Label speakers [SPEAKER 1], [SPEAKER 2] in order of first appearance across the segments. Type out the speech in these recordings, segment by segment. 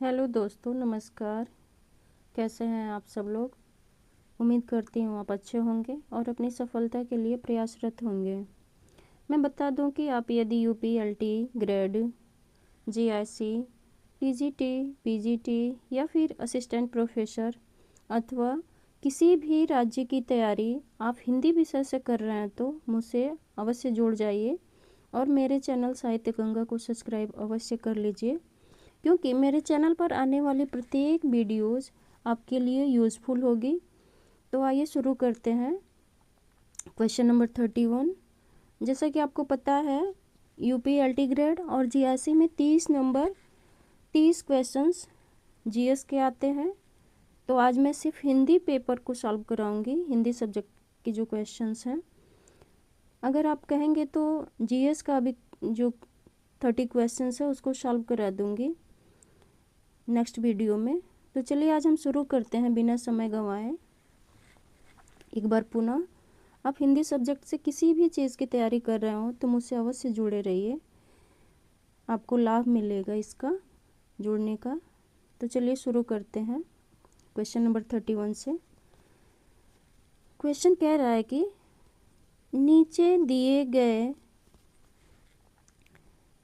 [SPEAKER 1] Hello दोस्तों, नमस्कार। कैसे हैं आप सब लोग। उम्मीद करती हूँ आप अच्छे होंगे और अपनी सफलता के लिए प्रयासरत होंगे। मैं बता दूं कि आप यदि यूपीएलटी ग्रेड, जीआईसी, टीजीटी, पीजीटी या फिर असिस्टेंट प्रोफेसर अथवा किसी भी राज्य की तैयारी आप हिंदी विषय से कर रहे हैं तो मुझसे अवश्य जुड़ जाइए और मेरे चैनल साहित्य गंगा को सब्सक्राइब अवश्य कर लीजिए, क्योंकि मेरे चैनल पर आने वाली प्रत्येक वीडियोस आपके लिए यूज़फुल होगी। तो आइए शुरू करते हैं। Question number 31। जैसा कि आपको पता है, यूपीएलटी ग्रेड और जीआईसी में 30 क्वेश्चंस जीएस के आते हैं। तो आज मैं सिर्फ हिंदी पेपर को सॉल्व कराऊंगी, हिंदी सब्जेक्ट के जो क्वेश्चंस हैं। अगर आप कहेंगे तो जीएस का भी जो 30 क्वेश्चंस है उसको सॉल्व करा दूंगी नेक्स्ट वीडियो में। तो चलिए आज हम शुरू करते हैं बिना समय गंवाए। एक बार पुनः आप हिंदी सब्जेक्ट से किसी भी चीज़ की तैयारी कर रहे हो तो मुझसे अवश्य जुड़े रहिए, आपको लाभ मिलेगा इसका जुड़ने का। तो चलिए शुरू करते हैं क्वेश्चन नंबर 31 से। क्वेश्चन कह रहा है कि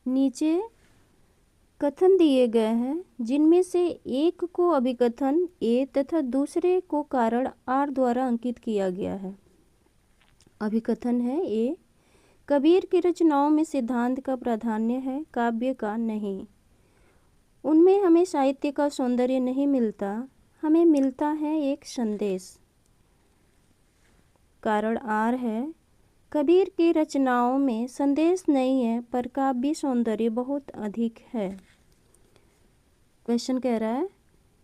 [SPEAKER 1] नीचे कथन दिए गए हैं जिनमें से एक को अभिकथन ए तथा दूसरे को कारण आर द्वारा अंकित किया गया है। अभिकथन है ए, कबीर की रचनाओं में सिद्धांत का प्राधान्य है, काव्य का नहीं। उनमें हमें साहित्य का सौंदर्य नहीं मिलता, हमें मिलता है एक संदेश। कारण आर है, कबीर की रचनाओं में संदेश नहीं है पर काव्य सौंदर्य बहुत अधिक है। क्वेश्चन कह रहा है,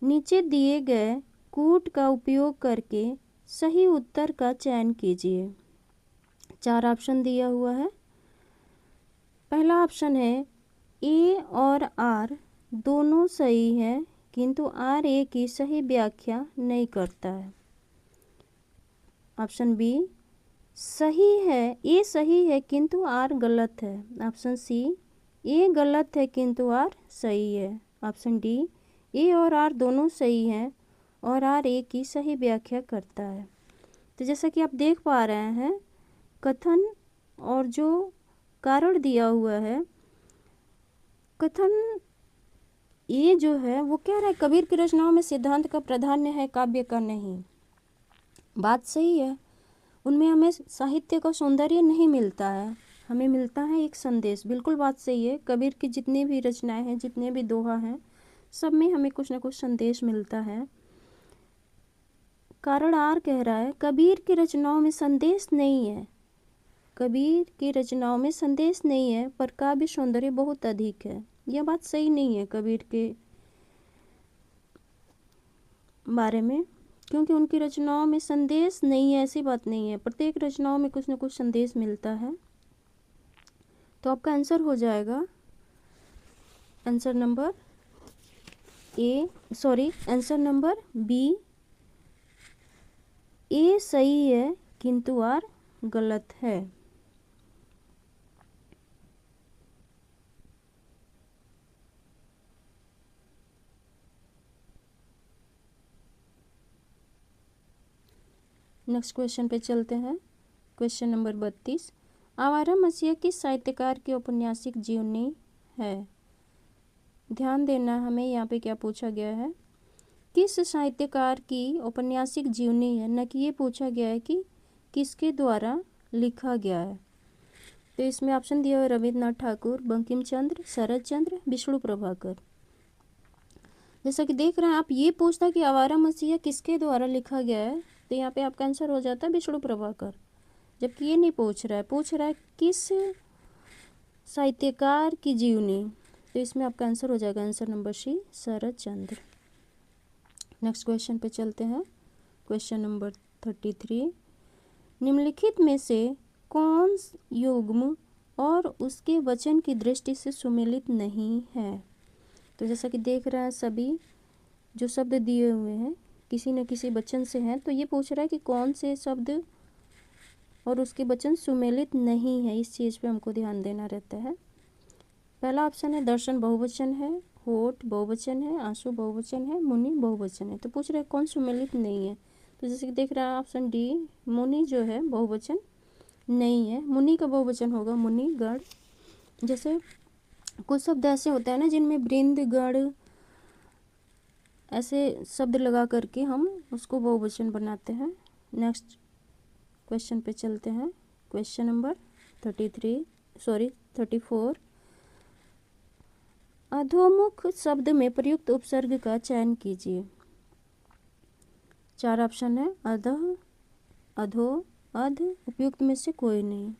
[SPEAKER 1] नीचे दिए गए कूट का उपयोग करके सही उत्तर का चयन कीजिए। 4 ऑप्शन दिया हुआ है। पहला ऑप्शन है ए और आर दोनों सही है किंतु आर ए की सही व्याख्या नहीं करता है। ऑप्शन बी सही है, ए सही है किंतु आर गलत है। ऑप्शन सी ए गलत है किंतु आर सही है। ऑप्शन डी ए और आर दोनों सही हैं और आर ए की सही व्याख्या करता है। तो जैसा कि आप देख पा रहे हैं, कथन और जो कारण दिया हुआ है, कथन ये जो है वो कह रहा है कबीर की रचनाओं में सिद्धांत का प्राधान्य है, काव्य का नहीं। बात सही है, उनमें हमें साहित्य का सौंदर्य नहीं मिलता है, हमें मिलता है एक संदेश। बिल्कुल बात सही है, कबीर की जितनी भी रचनाएं हैं, जितने भी दोहा हैं, सब में हमें कुछ ना कुछ संदेश मिलता है। कारण आर कह रहा है कबीर की रचनाओं में संदेश नहीं है, कबीर की रचनाओं में संदेश नहीं है पर काव्य सौंदर्य बहुत अधिक है। यह बात सही नहीं है कबीर के बारे में, क्योंकि उनकी रचनाओं में संदेश नहीं है ऐसी बात नहीं है। प्रत्येक रचनाओं में कुछ न कुछ संदेश मिलता है। तो आपका आंसर हो जाएगा आंसर नंबर बी, ए सही है किंतु आर गलत है। नेक्स्ट क्वेश्चन पे चलते हैं। Question number 32। आवारा मसीहा किस साहित्यकार की औपन्यासिक जीवनी है। ध्यान देना, हमें यहाँ पे क्या पूछा गया है, किस साहित्यकार की औपन्यासिक जीवनी है, न कि ये पूछा गया है कि किसके द्वारा लिखा गया है। तो इसमें ऑप्शन दिया हुआ रविन्द्रनाथ ठाकुर, बंकिम चंद्र, शरद चंद्र, विष्णु प्रभाकर। जैसा कि देख रहे हैं आप, ये पूछता कि आवारा मसीहा किसके द्वारा लिखा गया है, तो यहाँ पे आपका आंसर हो जाता है विष्णु प्रभाकर। जबकि ये नहीं पूछ रहा है, पूछ रहा है किस साहित्यकार की जीवनी, तो इसमें आपका आंसर हो जाएगा आंसर नंबर सी, शरद चंद्र। नेक्स्ट क्वेश्चन पे चलते हैं। Question number 33। निम्नलिखित में से कौन युग्म और उसके वचन की दृष्टि से सुमेलित नहीं है। तो जैसा कि देख रहे हैं, सभी जो शब्द दिए हुए हैं किसी न किसी वचन से हैं, तो ये पूछ रहा है कि कौन से शब्द और उसके वचन सुमेलित नहीं है। इस चीज़ पे हमको ध्यान देना रहता है। पहला ऑप्शन है दर्शन बहुवचन है, होठ बहुवचन है, आंसू बहुवचन है, मुनि बहुवचन है। तो पूछ रहे कौन सुमेलित नहीं है। तो जैसे कि देख रहा है ऑप्शन डी, मुनि जो है बहुवचन नहीं है। मुनि का बहुवचन होगा मुनि गण। जैसे कुछ शब्द ऐसे होते हैं ना जिनमें वृंद गण ऐसे शब्द लगा करके हम उसको बहुवचन बनाते हैं। नेक्स्ट क्वेश्चन पे चलते हैं। Question number 34। अधोमुख शब्द में प्रयुक्त उपसर्ग का चयन कीजिए। 4 ऑप्शन है, अधः, अधो, अध, उपयुक्त में से कोई नहीं।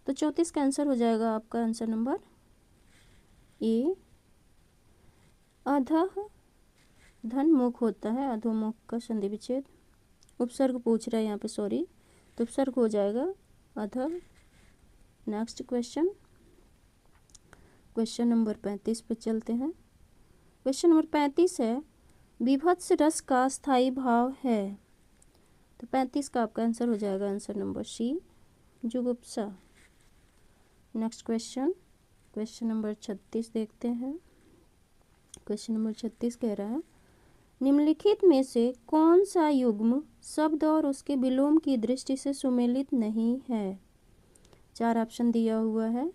[SPEAKER 1] तो 34 का आंसर हो जाएगा आपका आंसर नंबर ए। अधः धन मुख होता है, अधोमुख का संधि विच्छेद। उपसर्ग पूछ रहा है यहाँ पे, सॉरी, तो उपसर्ग हो जाएगा अधः। नेक्स्ट क्वेश्चन, क्वेश्चन नंबर 35 पे चलते हैं। क्वेश्चन नंबर 35 है, विभत्स रस का स्थायी भाव है। तो 35 का आपका आंसर हो जाएगा आंसर नंबर सी, जुगुप्सा। नेक्स्ट क्वेश्चन, क्वेश्चन नंबर 36 देखते हैं। क्वेश्चन नंबर 36 कह रहा है, निम्नलिखित में से कौन सा युग्म शब्द और उसके विलोम की दृष्टि से सुमेलित नहीं है। 4 ऑप्शन दिया हुआ है।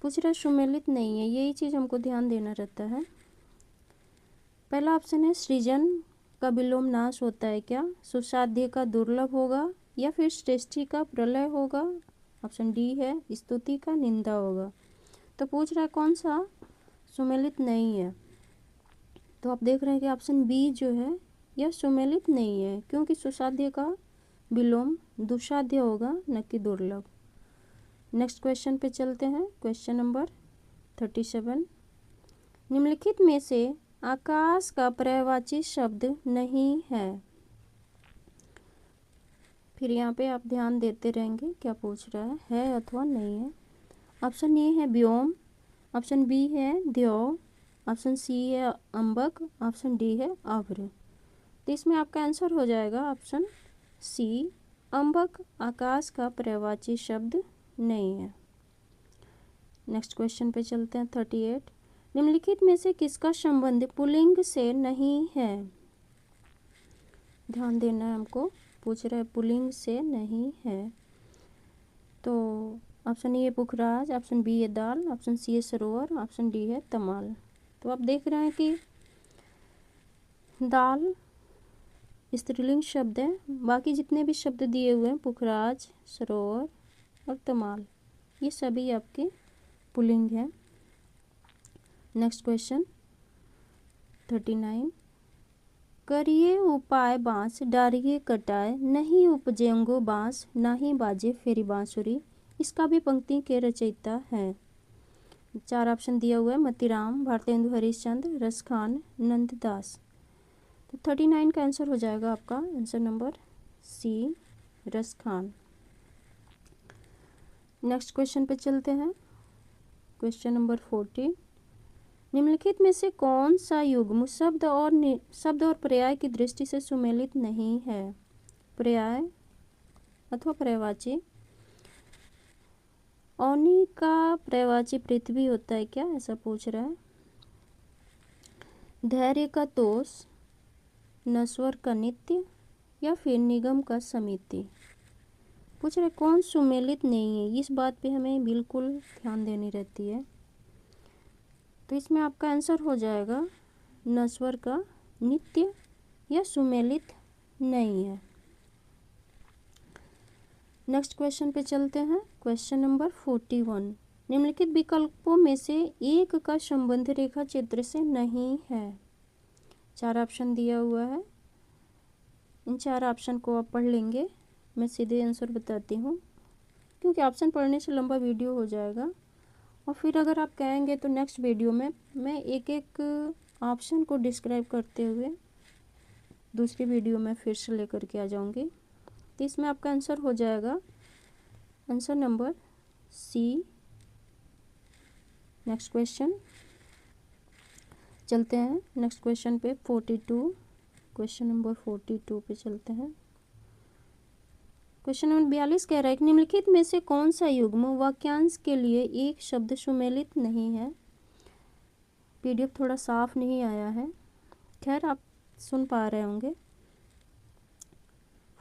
[SPEAKER 1] पूछ रहा सुमेलित नहीं है, यही चीज़ हमको ध्यान देना रहता है। पहला ऑप्शन है, सृजन का विलोम नाश होता है क्या, सुसाध्य का दुर्लभ होगा, या फिर सृष्टि का प्रलय होगा। ऑप्शन डी है, स्तुति का निंदा होगा। तो पूछ रहा है कौन सा सुमेलित नहीं है। तो आप देख रहे हैं कि ऑप्शन बी जो है यह सुमेलित नहीं है, क्योंकि सुसाध्य का विलोम दुसाध्य होगा, न कि दुर्लभ। नेक्स्ट क्वेश्चन पे चलते हैं। क्वेश्चन नंबर 37, निम्नलिखित में से आकाश का पर्यायवाची शब्द नहीं है। फिर यहाँ पे आप ध्यान देते रहेंगे क्या पूछ रहा है अथवा नहीं है। ऑप्शन ए है व्योम, ऑप्शन बी है द्यौ, ऑप्शन सी है अंबक, ऑप्शन डी है अभ्र। तो इसमें आपका आंसर हो जाएगा ऑप्शन सी, अंबक आकाश का पर्यायवाची शब्द नहीं है। नेक्स्ट क्वेश्चन पे चलते हैं। 38, निम्नलिखित में से किसका संबंध पुल्लिंग से नहीं है। ध्यान देना है हमको, पूछ रहा है पुल्लिंग से नहीं है। तो ऑप्शन ए है पुखराज, ऑप्शन बी है दाल, ऑप्शन सी है सरोवर, ऑप्शन डी है तमाल। तो आप देख रहे हैं कि दाल स्त्रीलिंग शब्द है, बाकी जितने भी शब्द दिए हुए हैं पुखराज, सरोवर और तमाल, ये सभी आपके पुल्लिंग है। नेक्स्ट क्वेश्चन 39, करिए उपाय बाँस डारिए कटाए, नहीं उपजेंगो बाँस नाही बाजे फेरी बाँसुरी, इसका भी पंक्ति के रचयिता है। 4 ऑप्शन दिया हुआ है, मतीराम, भारतेंदु हरिश्चंद्र, रसखान, नंददास। तो 39 का आंसर हो जाएगा आपका answer number C, Raskhan. Next question पे चलते हैं। क्वेश्चन नंबर 40, निम्नलिखित में से कौन सा युग्म शब्द और पर्याय की दृष्टि से सुमेलित नहीं है। पर्याय अथवा पर्यायवाची, औनी का पर्यायवाची पृथ्वी होता है क्या, ऐसा पूछ रहा है। धैर्य का तोष, नश्वर का नित्य, या फिर निगम का समिति। पूछ रहे कौन सुमेलित नहीं है, इस बात पे हमें बिल्कुल ध्यान देनी रहती है। तो इसमें आपका आंसर हो जाएगा नश्वर का नित्य, या सुमेलित नहीं है। नेक्स्ट क्वेश्चन पे चलते हैं। क्वेश्चन नंबर 41, निम्नलिखित विकल्पों में से एक का संबंध रेखा चित्र से नहीं है। 4 ऑप्शन दिया हुआ है, इन 4 ऑप्शन को आप पढ़ लेंगे। मैं सीधे आंसर बताती हूँ, क्योंकि ऑप्शन पढ़ने से लंबा वीडियो हो जाएगा, और फिर अगर आप कहेंगे तो नेक्स्ट वीडियो में मैं एक एक ऑप्शन को डिस्क्राइब करते हुए दूसरी वीडियो में फिर से लेकर के आ जाऊंगी। तो इसमें आपका आंसर हो जाएगा answer number C. Next question चलते हैं। नेक्स्ट क्वेश्चन पे 42, क्वेश्चन नंबर 42 पे चलते हैं। क्वेश्चन नंबर 42 कह रहा है कि निम्नलिखित में से कौन सा युग्म वाक्यांश के लिए एक शब्द सुमेलित नहीं है। PDF थोड़ा साफ नहीं आया है, खैर आप सुन पा रहे होंगे।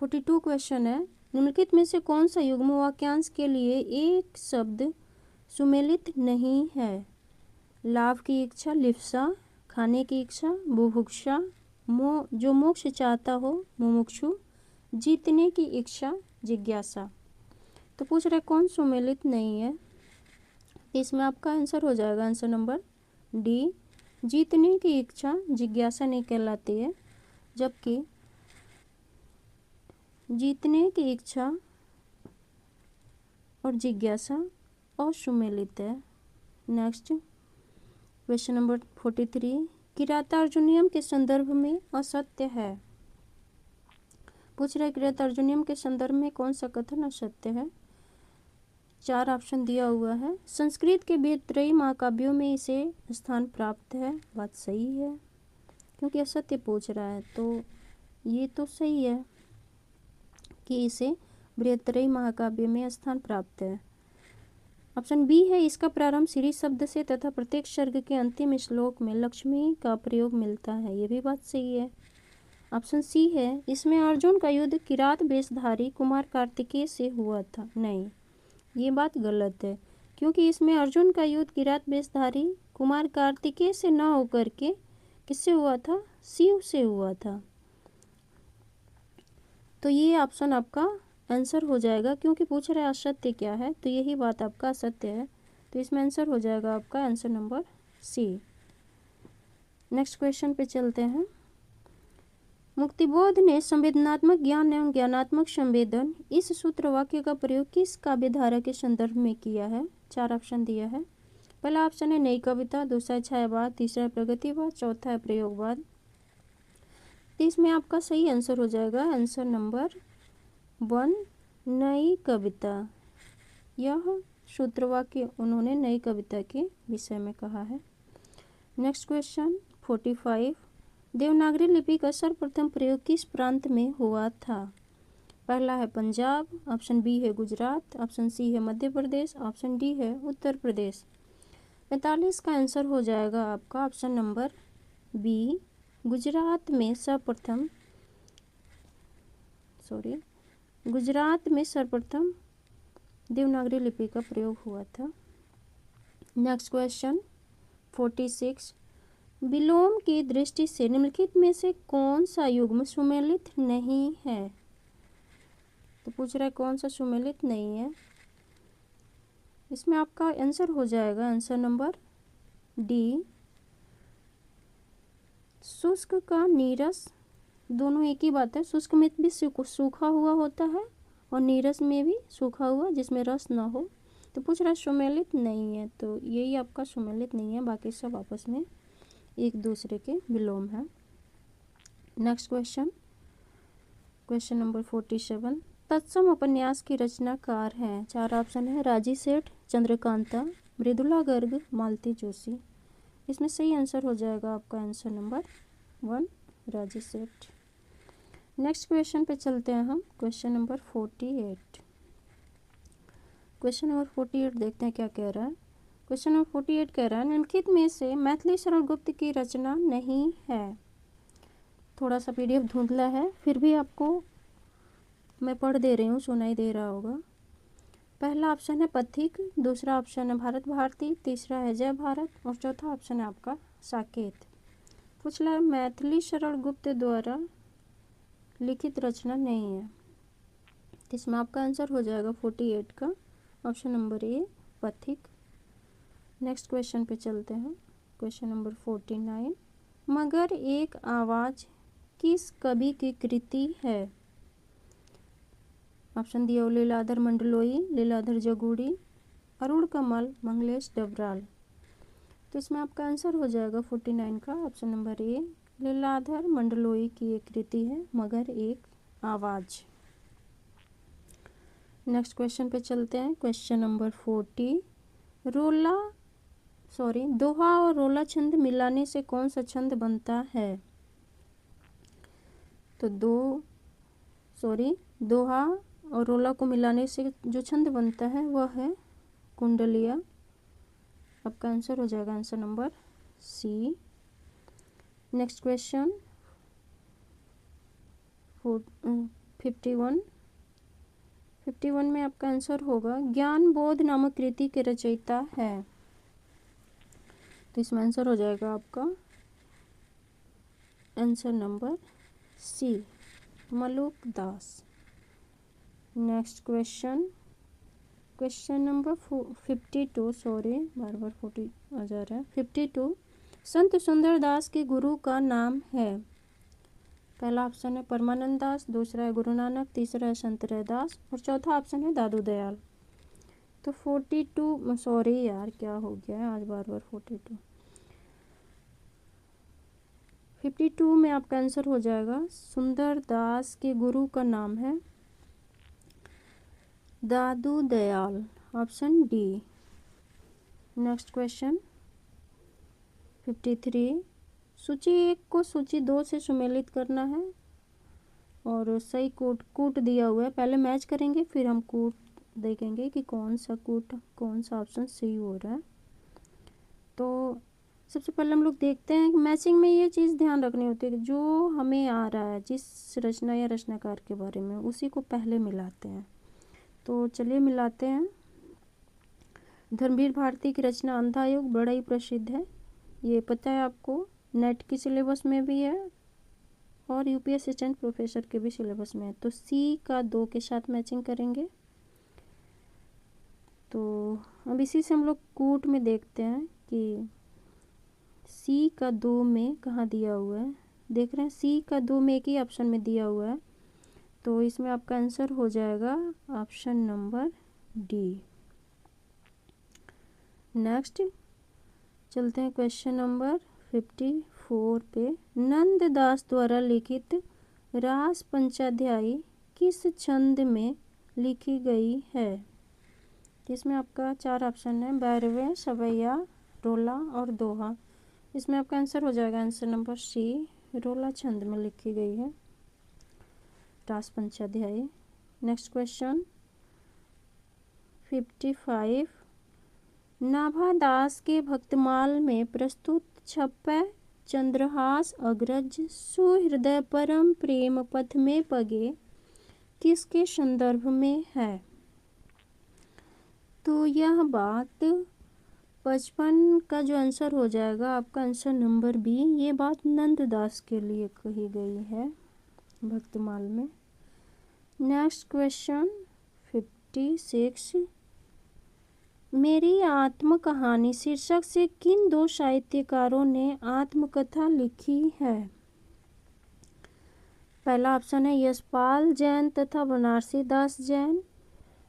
[SPEAKER 1] 42 क्वेश्चन है, निम्नलिखित में से कौन सा युग्म वाक्यांश के लिए एक शब्द सुमेलित नहीं है? लाभ की इच्छा लिप्सा, खाने की इच्छा बुभुक्षा, जो मोक्ष चाहता हो मुमुक्षु, जीतने की इच्छा जिज्ञासा। तो पूछ रहे कौन सुमेलित नहीं है, इसमें आपका आंसर हो जाएगा आंसर नंबर डी, जीतने की इच्छा जिज्ञासा नहीं कहलाती है, जबकि जीतने की इच्छा और जिज्ञासा असुमेलित है। नेक्स्ट क्वेश्चन नंबर 43, किरातार्जुनीयम के संदर्भ में असत्य है। पूछ रहे किरातार्जुनीयम के संदर्भ में कौन सा कथन असत्य है? 4 ऑप्शन दिया हुआ है। संस्कृत के वेद त्रयी महाकाव्यों में इसे स्थान प्राप्त है, बात सही है, क्योंकि असत्य पूछ रहा है तो ये तो सही है कि इसे बृहत्त्रयी महाकाव्य में स्थान प्राप्त है। ऑप्शन बी है, इसका प्रारंभ श्री शब्द से तथा प्रत्येक सर्ग के अंतिम श्लोक में लक्ष्मी का प्रयोग मिलता है, ये भी बात सही है। ऑप्शन सी है, इसमें अर्जुन का युद्ध किरात वेशधारी कुमार कार्तिकेय से हुआ था, नहीं ये बात गलत है, क्योंकि इसमें अर्जुन का युद्ध किरात वेशधारी कुमार कार्तिकेय से न होकर के किससे हुआ था? शिव से हुआ था। तो ये ऑप्शन आपका आंसर हो जाएगा, क्योंकि पूछ रहा है असत्य क्या है, तो यही बात आपका असत्य है, तो इसमें आंसर हो जाएगा आपका answer number C. Next question पे चलते हैं। मुक्तिबोध ने संवेदनात्मक ज्ञान एवं ज्ञानात्मक संवेदन इस सूत्र वाक्य का प्रयोग किस काव्यधारा के संदर्भ में किया है? 4 ऑप्शन दिया है। पहला ऑप्शन है नई कविता, दूसरा है छायावाद, तीसरा है प्रगतिवाद, चौथा है प्रयोगवाद। तो इसमें आपका सही आंसर हो जाएगा आंसर नंबर 1 नई कविता। यह सूत्र वाक्य उन्होंने नई कविता के विषय में कहा है। नेक्स्ट क्वेश्चन 45, देवनागरी लिपि का सर्वप्रथम प्रयोग किस प्रांत में हुआ था? पहला है पंजाब, ऑप्शन बी है गुजरात, ऑप्शन सी है मध्य प्रदेश, ऑप्शन डी है उत्तर प्रदेश। 45 का आंसर हो जाएगा आपका ऑप्शन नंबर बी, गुजरात में सर्वप्रथम देवनागरी लिपि का प्रयोग हुआ था। नेक्स्ट क्वेश्चन 46, विलोम की दृष्टि से निम्नलिखित में से कौन सा युग्म सुमेलित नहीं है? तो पूछ रहा है कौन सा सुमेलित नहीं है, इसमें आपका आंसर हो जाएगा आंसर नंबर डी, शुष्क का नीरस, दोनों एक ही बात है। शुष्क में भी सूखा हुआ होता है और नीरस में भी सूखा हुआ जिसमें रस ना हो, तो पूछ रहा है सुमेलित नहीं है, तो यही आपका सुमेलित नहीं है, बाकी सब आपस में एक दूसरे के विलोम है। नेक्स्ट क्वेश्चन नंबर 47, तत्सम उपन्यास की रचनाकार हैं? 4 ऑप्शन है, राजी सेठ, चंद्रकांता, मृदुला गर्ग, मालती जोशी। इसमें सही आंसर हो जाएगा आपका आंसर नंबर 1 राजी सेठ। नेक्स्ट क्वेश्चन पे चलते हैं हम, क्वेश्चन नंबर 48। क्वेश्चन नंबर 48 देखते हैं क्या कह रहा है। क्वेश्चन नंबर 48 कह रहा है निम्नलिखित में से मैथिली शरण गुप्त की रचना नहीं है। थोड़ा सा PDF धुंधला है, फिर भी आपको मैं पढ़ दे रही हूँ, सुनाई दे रहा होगा। पहला ऑप्शन है पथिक, दूसरा ऑप्शन है भारत भारती, तीसरा है जय भारत और चौथा ऑप्शन है आपका साकेत। पूछ रहा है मैथिली शरण गुप्त द्वारा लिखित रचना नहीं है, तो इसमें आपका आंसर हो जाएगा 48 का ऑप्शन नंबर ए पथिक। नेक्स्ट क्वेश्चन पे चलते हैं, क्वेश्चन नंबर 49, मगर एक आवाज किस कवि की कृति है? ऑप्शन दिया हो लीलाधर मंडलोई, लीलाधर जगूड़ी, अरुण कमल, मंगलेश डबराल। तो इसमें आपका आंसर हो जाएगा 49 का option number A, Leeladhar Mandloi की एक कृति है मगर एक आवाज। नेक्स्ट क्वेश्चन पे चलते हैं, क्वेश्चन नंबर 40, दोहा और रोला छंद मिलाने से कौन सा छंद बनता है? तो दोहा और रोला को मिलाने से जो छंद बनता है वह है कुंडलिया। आपका आंसर हो जाएगा answer number C. Next question 51। 51 में आपका आंसर होगा ज्ञान बोध नामक कृति के रचयिता है। तो इसमें आंसर हो जाएगा आपका answer number C, Maluk Das. Next question, question number 52, sorry बार बार 40 आ जा रहा है। 52, संत सुंदर दास के गुरु का नाम है। पहला ऑप्शन है परमानंद दास, दूसरा है गुरु नानक, तीसरा है संत रैदास और चौथा ऑप्शन है दादू दयाल। तो 42, सॉरी यार क्या हो गया है आज बार बार 42। 52 में आपका आंसर हो जाएगा सुंदर दास के गुरु का नाम है Dadu Dayal, option D. Next question 53, सूची 1 को सूची 2 से सुमेलित करना है और सही कूट दिया हुआ है। पहले मैच करेंगे फिर हम कूट देखेंगे कि कौन सा ऑप्शन सही हो रहा है। तो सबसे पहले हम लोग देखते हैं कि मैचिंग में ये चीज़ ध्यान रखनी होती है कि जो हमें आ रहा है जिस रचना या रचनाकार के बारे में उसी को पहले मिलाते हैं। तो चलिए मिलाते हैं। धर्मवीर भारती की रचना अंधा योग बड़ा ही प्रसिद्ध है, ये पता है आपको, नेट की सिलेबस में भी है और यूपी असिस्टेंट प्रोफेसर के भी सिलेबस में है। तो सी का 2 के साथ मैचिंग करेंगे। तो अब इसी से हम लोग कूट में देखते हैं कि सी का 2 में कहाँ दिया हुआ है। देख रहे हैं सी का 2 में एक ही ऑप्शन में दिया हुआ है। तो इसमें आपका आंसर हो जाएगा ऑप्शन नंबर डी। नेक्स्ट चलते हैं क्वेश्चन नंबर 54 पे। नंद दास द्वारा लिखित रास पंचाध्यायी किस छंद में लिखी गई है। इसमें आपका 4 ऑप्शन है, बैरवे, सवैया, रोला और दोहा। इसमें आपका आंसर हो जाएगा आंसर नंबर सी, रोला छंद में लिखी गई है रास पंचाध्यायी। नेक्स्ट क्वेश्चन 55, नाभा दास के भक्तमाल में प्रस्तुत छप्पै चंद्रहास अग्रज सुहृदय परम प्रेम पथ में पगे किसके संदर्भ में है। तो यह बात 55 का जो आंसर हो जाएगा आपका आंसर नंबर बी, ये बात नंद दास के लिए कही गई है भक्तमाल में। नेक्स्ट क्वेश्चन 56, मेरी आत्म कहानी शीर्षक से किन 2 साहित्यकारों ने आत्मकथा लिखी है। पहला ऑप्शन है यशपाल जैन तथा बनारसी दास जैन,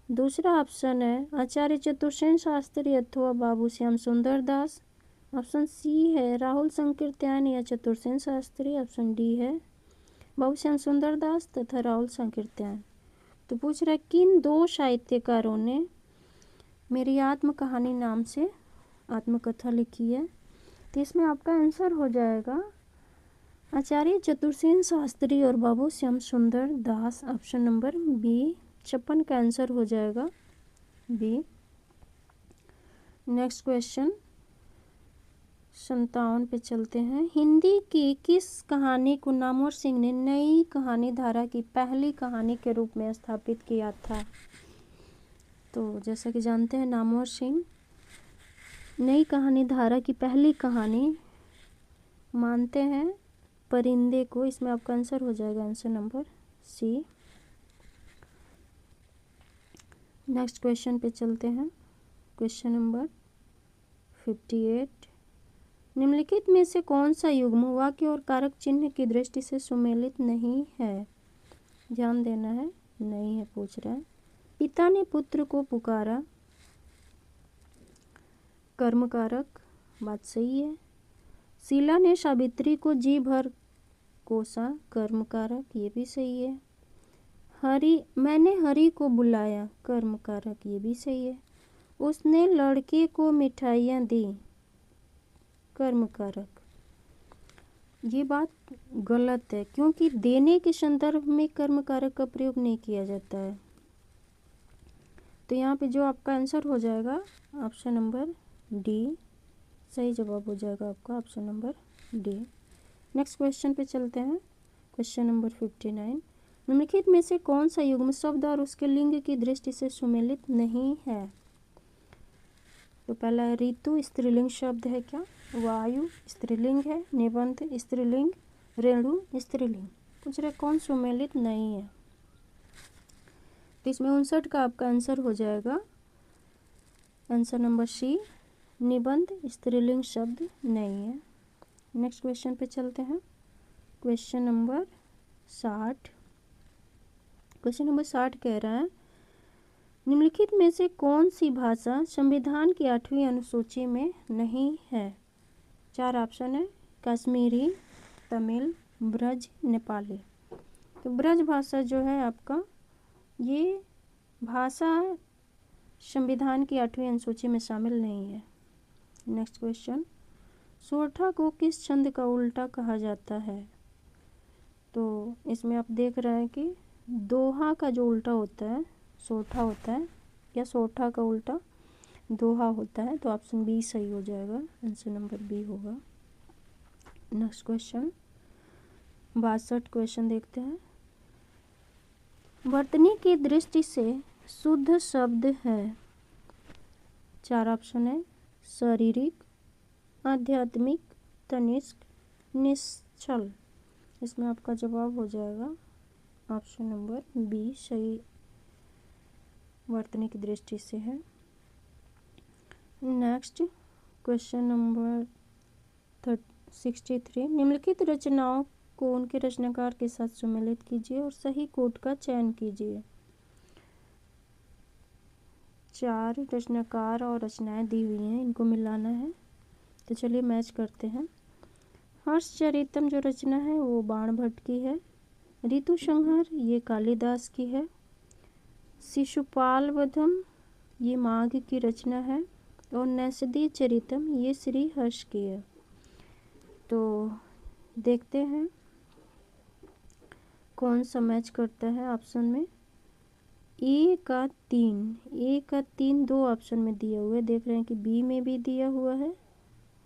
[SPEAKER 1] दूसरा ऑप्शन है आचार्य चतुर्सेन शास्त्री अथवा बाबू श्याम सुंदर दास, ऑप्शन सी है राहुल संकीर्त्यायन या चतुर्सेन शास्त्री, ऑप्शन डी है बाबू श्याम सुंदर दास तथा राहुल संकीर्त्यायन। तो पूछ रहा है किन 2 साहित्यकारों ने मेरी आत्म कहानी नाम से आत्मकथा लिखी है। तो इसमें आपका आंसर हो जाएगा आचार्य चतुर्सेन शास्त्री और बाबू श्याम सुंदर दास, ऑप्शन नंबर बी। 56 का आंसर हो जाएगा बी। नेक्स्ट क्वेश्चन 57 पे चलते हैं। हिंदी की किस कहानी को नामवर सिंह ने नई कहानी धारा की पहली कहानी के रूप में स्थापित किया था। तो जैसा कि जानते हैं नामवर सिंह नई कहानी धारा की पहली कहानी मानते हैं परिंदे को। इसमें आपका आंसर हो जाएगा answer number C. Next question पे चलते हैं। क्वेश्चन नंबर 58, निम्नलिखित में से कौन सा युग्म वाक्य और कारक चिन्ह की दृष्टि से सुमेलित नहीं है। ध्यान देना है, नहीं है पूछ रहा है। पिता ने पुत्र को पुकारा, कर्म कारक, बात सही है। शीला ने सावित्री को जी भर कोसा, कर्म कारक, ये भी सही है। मैंने हरि को बुलाया, कर्म कारक, ये भी सही है। उसने लड़के को मिठाइयाँ दी, कर्म कारक। ये बात गलत है क्योंकि देने के संदर्भ में कर्म कारक का प्रयोग नहीं किया जाता है। तो यहाँ पे जो आपका आंसर हो जाएगा ऑप्शन नंबर डी, सही जवाब हो जाएगा आपका option number D. Next question पे चलते हैं। क्वेश्चन नंबर 59, निम्नलिखित में से कौन सा युग्म शब्द और उसके लिंग की दृष्टि से सुमेलित नहीं है? तो पहला है ऋतु, स्त्रीलिंग शब्द है क्या? वायु स्त्रीलिंग है, निबंध स्त्रीलिंग, रेणु स्त्रीलिंग। पूछ रहे कौन सुमेलित नहीं है? तो इसमें 59 का आपका आंसर हो जाएगा आंसर नंबर सी, निबंध स्त्रीलिंग शब्द नहीं है। नेक्स्ट क्वेश्चन पे चलते हैं। क्वेश्चन नंबर 60, क्वेश्चन नंबर 60 कह रहा है निम्नलिखित में से कौन सी भाषा संविधान की 8वीं अनुसूची में नहीं है? 4 ऑप्शन है, कश्मीरी, तमिल, ब्रज, नेपाली। तो ब्रज भाषा जो है आपका, ये भाषा संविधान की 8वीं अनुसूची में शामिल नहीं है। नेक्स्ट क्वेश्चन, सोरठा को किस छंद का उल्टा कहा जाता है? तो इसमें आप देख रहे हैं कि दोहा का जो उल्टा होता है सोरठा होता है, या सोरठा का उल्टा दोहा होता है। तो ऑप्शन बी सही हो जाएगा, आंसर नंबर बी होगा। नेक्स्ट क्वेश्चन 62 क्वेश्चन देखते हैं। वर्तनी की दृष्टि से शुद्ध शब्द है। 4 ऑप्शन है, शारीरिक, आध्यात्मिक, तनिष्क, निश्चल। इसमें आपका जवाब हो जाएगा ऑप्शन नंबर बी सही वर्तनी की दृष्टि से है। नेक्स्ट क्वेश्चन नंबर 63, निम्नलिखित रचनाओं को उनके रचनाकार के साथ सम्मिलित कीजिए और सही कोट का चयन कीजिए। 4 रचनाकार और रचनाएं दी हुई हैं, इनको मिलाना है। तो चलिए मैच करते हैं। हर्षचरितम जो रचना है वो बाण भट्ट की है। ऋतु संहार ये कालिदास की है। शिशुपाल वधम ये माघ की रचना है। और नैषधीय चरितम ये श्री हर्ष की है। तो देखते हैं कौन सा मैच करता है ऑप्शन में। ए का 3 दो ऑप्शन में दिया हुआ है, देख रहे हैं कि बी में भी दिया हुआ है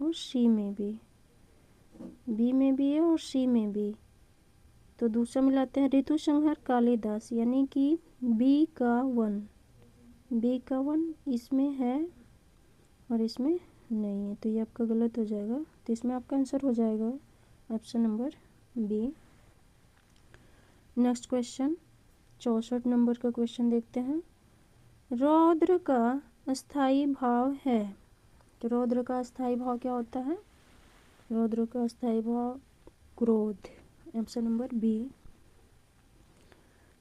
[SPEAKER 1] और सी में भी, बी में भी है और सी में भी। तो दूसरा मिलाते हैं, ऋतु संहार कालिदास, यानी कि बी का 1 इसमें है और इसमें नहीं है, तो ये आपका गलत हो जाएगा। तो इसमें आपका आंसर हो जाएगा option number B. Next question 64 number का क्वेश्चन देखते हैं। रौद्र का अस्थाई भाव है। तो रौद्र का अस्थाई भाव क्या होता है? रौद्र का अस्थाई भाव क्रोध, option number B.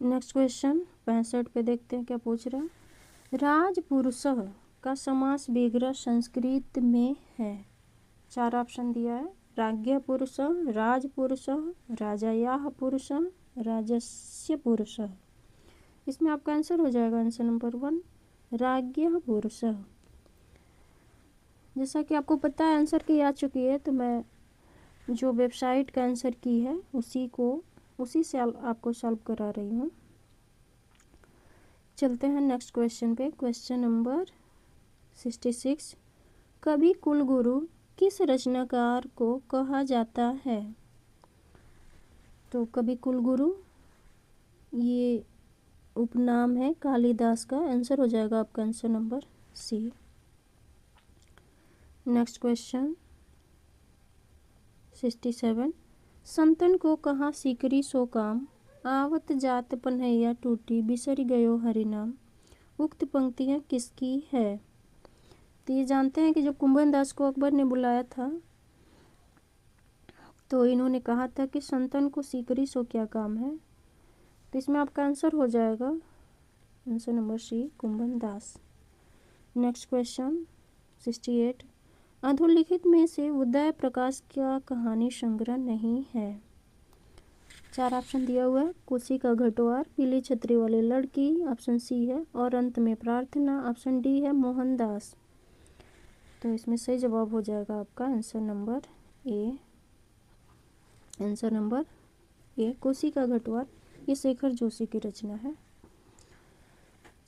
[SPEAKER 1] Next question 65 पे देखते हैं क्या पूछ रहा है। राजपुरुषः का समास विग्रह संस्कृत में है। 4 ऑप्शन दिया है, राज्ञ पुरुषः, राजपुरुषः, राजायाः पुरुषः, राजस्य पुरुषः। इसमें आपका आंसर हो जाएगा आंसर नंबर 1, राज्ञ पुरुषः। जैसा कि आपको पता है आंसर की आ चुकी है, तो मैं जो वेबसाइट का आंसर की है उसी से आपको सॉल्व करा रही हूँ। चलते हैं नेक्स्ट क्वेश्चन पे। क्वेश्चन नंबर 66, कवि कुलगुरु किस रचनाकार को कहा जाता है? तो कवि कुलगुरु ये उपनाम है कालिदास का, आंसर हो जाएगा आपका answer number C. Next question 67, संतन को कहाँ सीकरी सो काम, आवत जात पन्हैया टूटी, बिसर गयो हरिनाम। उक्त पंक्तियाँ किसकी है? तो ये जानते हैं कि जब कुंभन दास को अकबर ने बुलाया था तो इन्होंने कहा था कि संतन को सीकरी सो क्या काम है। तो इसमें आपका आंसर हो जाएगा आंसर नंबर सी, कुंभन दास। नेक्स्ट क्वेश्चन 68, अधोलिखित में से उदय प्रकाश का कहानी संग्रह नहीं है। 4 ऑप्शन दिया हुआ है, कुशी का घटवार, पीली छतरी वाली लड़की, ऑप्शन सी है, और अंत में प्रार्थना, ऑप्शन डी है मोहनदास। तो इसमें सही जवाब हो जाएगा आपका आंसर नंबर ए, आंसर नंबर ए, कुशी का घटवार ये शेखर जोशी की रचना है।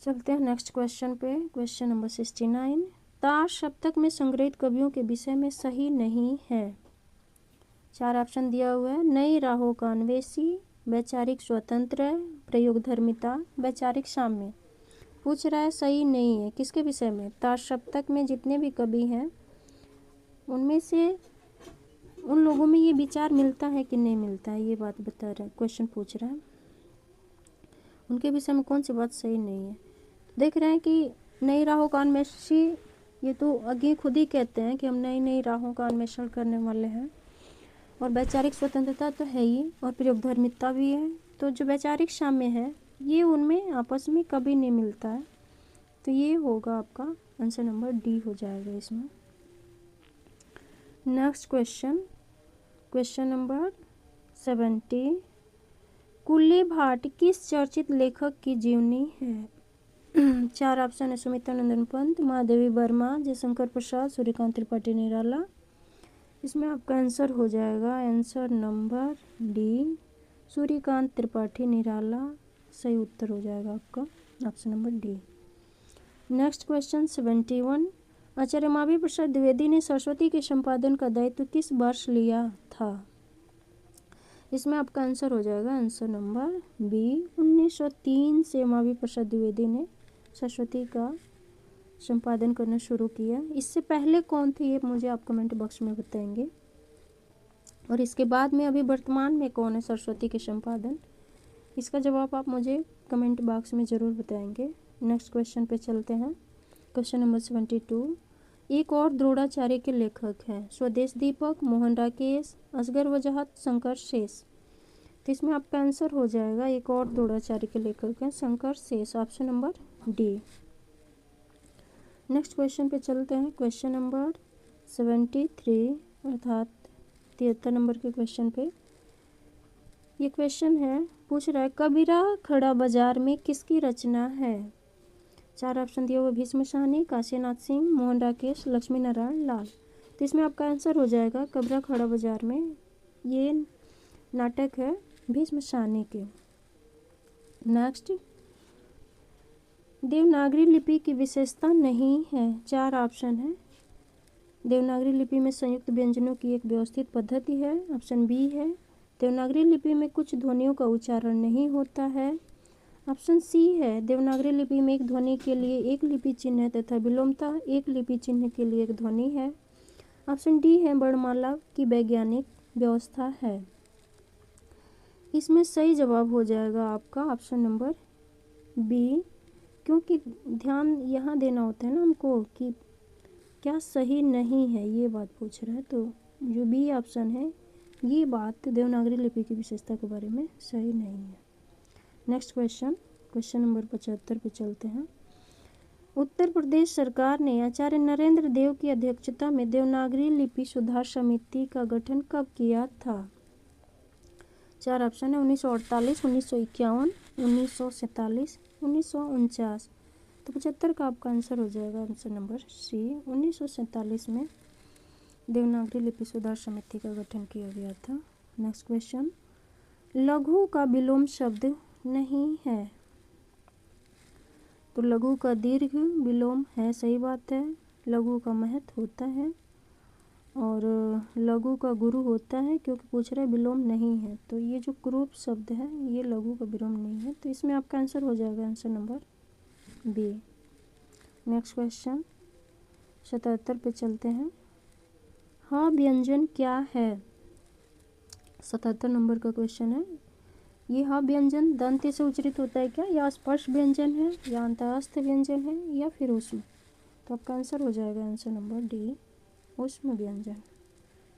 [SPEAKER 1] चलते हैं नेक्स्ट क्वेश्चन पे। क्वेश्चन नंबर 69, ताश सप्तक में संग्रहित कवियों के विषय में सही नहीं है। 4 ऑप्शन दिया हुआ है। नई राहों का अन्वेषी, वैचारिक स्वतंत्र, प्रयोगधर्मिता, वैचारिक साम्य। पूछ रहा है सही नहीं है किसके विषय में? ताश सप्तक में जितने भी कवि हैं उनमें से उन लोगों में ये विचार मिलता है कि नहीं मिलता है, ये बात बता रहा है, क्वेश्चन पूछ रहा है। उनके विषय में कौन सी बात सही नहीं है? देख रहे हैं कि नई राहों का अन्वेषी, ये तो आगे खुद ही कहते हैं कि हम नई नई राहों का अन्वेषण करने वाले हैं। और वैचारिक स्वतंत्रता तो है ही, और प्रयोगधर्मिता भी है। तो जो वैचारिक साम्य है ये उनमें आपस में कभी नहीं मिलता है। तो ये होगा आपका आंसर नंबर डी हो जाएगा इसमें। Next question, question number 70। कुल्ली भाट किस चर्चित लेखक की जीवनी है? 4 ऑप्शन है। सुमित्रा नंदन पंत, महादेवी वर्मा, जयशंकर प्रसाद, सूर्यकांत त्रिपाठी निराला। इसमें आपका आंसर हो जाएगा answer number D, Suryakant Tripathi Nirala सही उत्तर हो जाएगा आपका option number D. Next question 71। Acharya Mahavir Prasad Dwivedi ने सरस्वती के संपादन का दायित्व किस वर्ष लिया था? इसमें आपका आंसर हो जाएगा आंसर नंबर बी, 1903 से महावीर प्रसाद द्विवेदी ने सरस्वती का संपादन करना शुरू किया। इससे पहले कौन थे ये मुझे आप कमेंट बॉक्स में बताएंगे। और इसके बाद में अभी वर्तमान में कौन है सरस्वती के संपादन, इसका जवाब आप मुझे कमेंट बॉक्स में ज़रूर बताएंगे। नेक्स्ट क्वेश्चन पे चलते हैं। Question number 72। एक और द्रोणाचार्य के लेखक हैं, स्वदेश दीपक, मोहन राकेश, असगर वजाहत, शंकर शेष। तो इसमें आपका आंसर हो जाएगा एक और द्रोणाचार्य के लेखक हैं शंकर शेष, option number D. Next question पे चलते हैं। क्वेश्चन नंबर 73 अर्थात 73 नंबर के क्वेश्चन पे ये क्वेश्चन है, पूछ रहा है कबीरा खड़ा बाजार में किसकी रचना है? 4 ऑप्शन दिए हुए भीष्म साहनी, काशीनाथ सिंह, मोहन राकेश, लक्ष्मी नारायण लाल। तो इसमें आपका आंसर हो जाएगा कबीरा खड़ा बाजार में ये नाटक है भीष्म साहनी के। नेक्स्ट, देवनागरी लिपि की विशेषता नहीं है। 4 ऑप्शन है। देवनागरी लिपि में संयुक्त व्यंजनों की एक व्यवस्थित पद्धति है, ऑप्शन बी है। देवनागरी लिपि में कुछ ध्वनियों का उच्चारण नहीं होता है, ऑप्शन सी है। देवनागरी लिपि में एक ध्वनि के लिए एक लिपि चिन्ह है तथा विलोमता एक लिपि चिन्ह के लिए एक ध्वनि है, ऑप्शन डी है। वर्णमाला की वैज्ञानिक व्यवस्था है। इसमें सही जवाब हो जाएगा आपका ऑप्शन नंबर बी, क्योंकि ध्यान यहाँ देना होता है ना हमको कि क्या सही नहीं है, ये बात पूछ रहा है। तो जो बी ऑप्शन है ये बात देवनागरी लिपि की विशेषता के बारे में सही नहीं है। नेक्स्ट क्वेश्चन, क्वेश्चन नंबर 75 पे चलते हैं। उत्तर प्रदेश सरकार ने आचार्य नरेंद्र देव की अध्यक्षता में देवनागरी लिपि सुधार समिति का गठन कब किया था? 4 ऑप्शन है। 1948, 1951, 1947, 1949। तो 75 का आपका आंसर हो जाएगा आंसर नंबर सी, 1947 में देवनागरी लिपि सुधार समिति का गठन किया गया था। नेक्स्ट क्वेश्चन, लघु का विलोम शब्द नहीं है। तो लघु का दीर्घ विलोम है, सही बात है। लघु का महत होता है और लघु का गुरु होता है, क्योंकि पूछ रहे विलोम नहीं है। तो ये जो क्रूप शब्द है ये लघु का विलोम नहीं है। तो इसमें आपका आंसर हो जाएगा answer number B. Next question 77 पे चलते हैं। हाँ व्यंजन क्या है? 77 नंबर का क्वेश्चन है। ये हाँ व्यंजन दंत से उच्चारित होता है क्या, या स्पर्श व्यंजन है, या अंतःस्थ व्यंजन है, या फिर ऊष्म? तो आपका आंसर हो जाएगा आंसर नंबर डी, ऊष्म व्यंजन।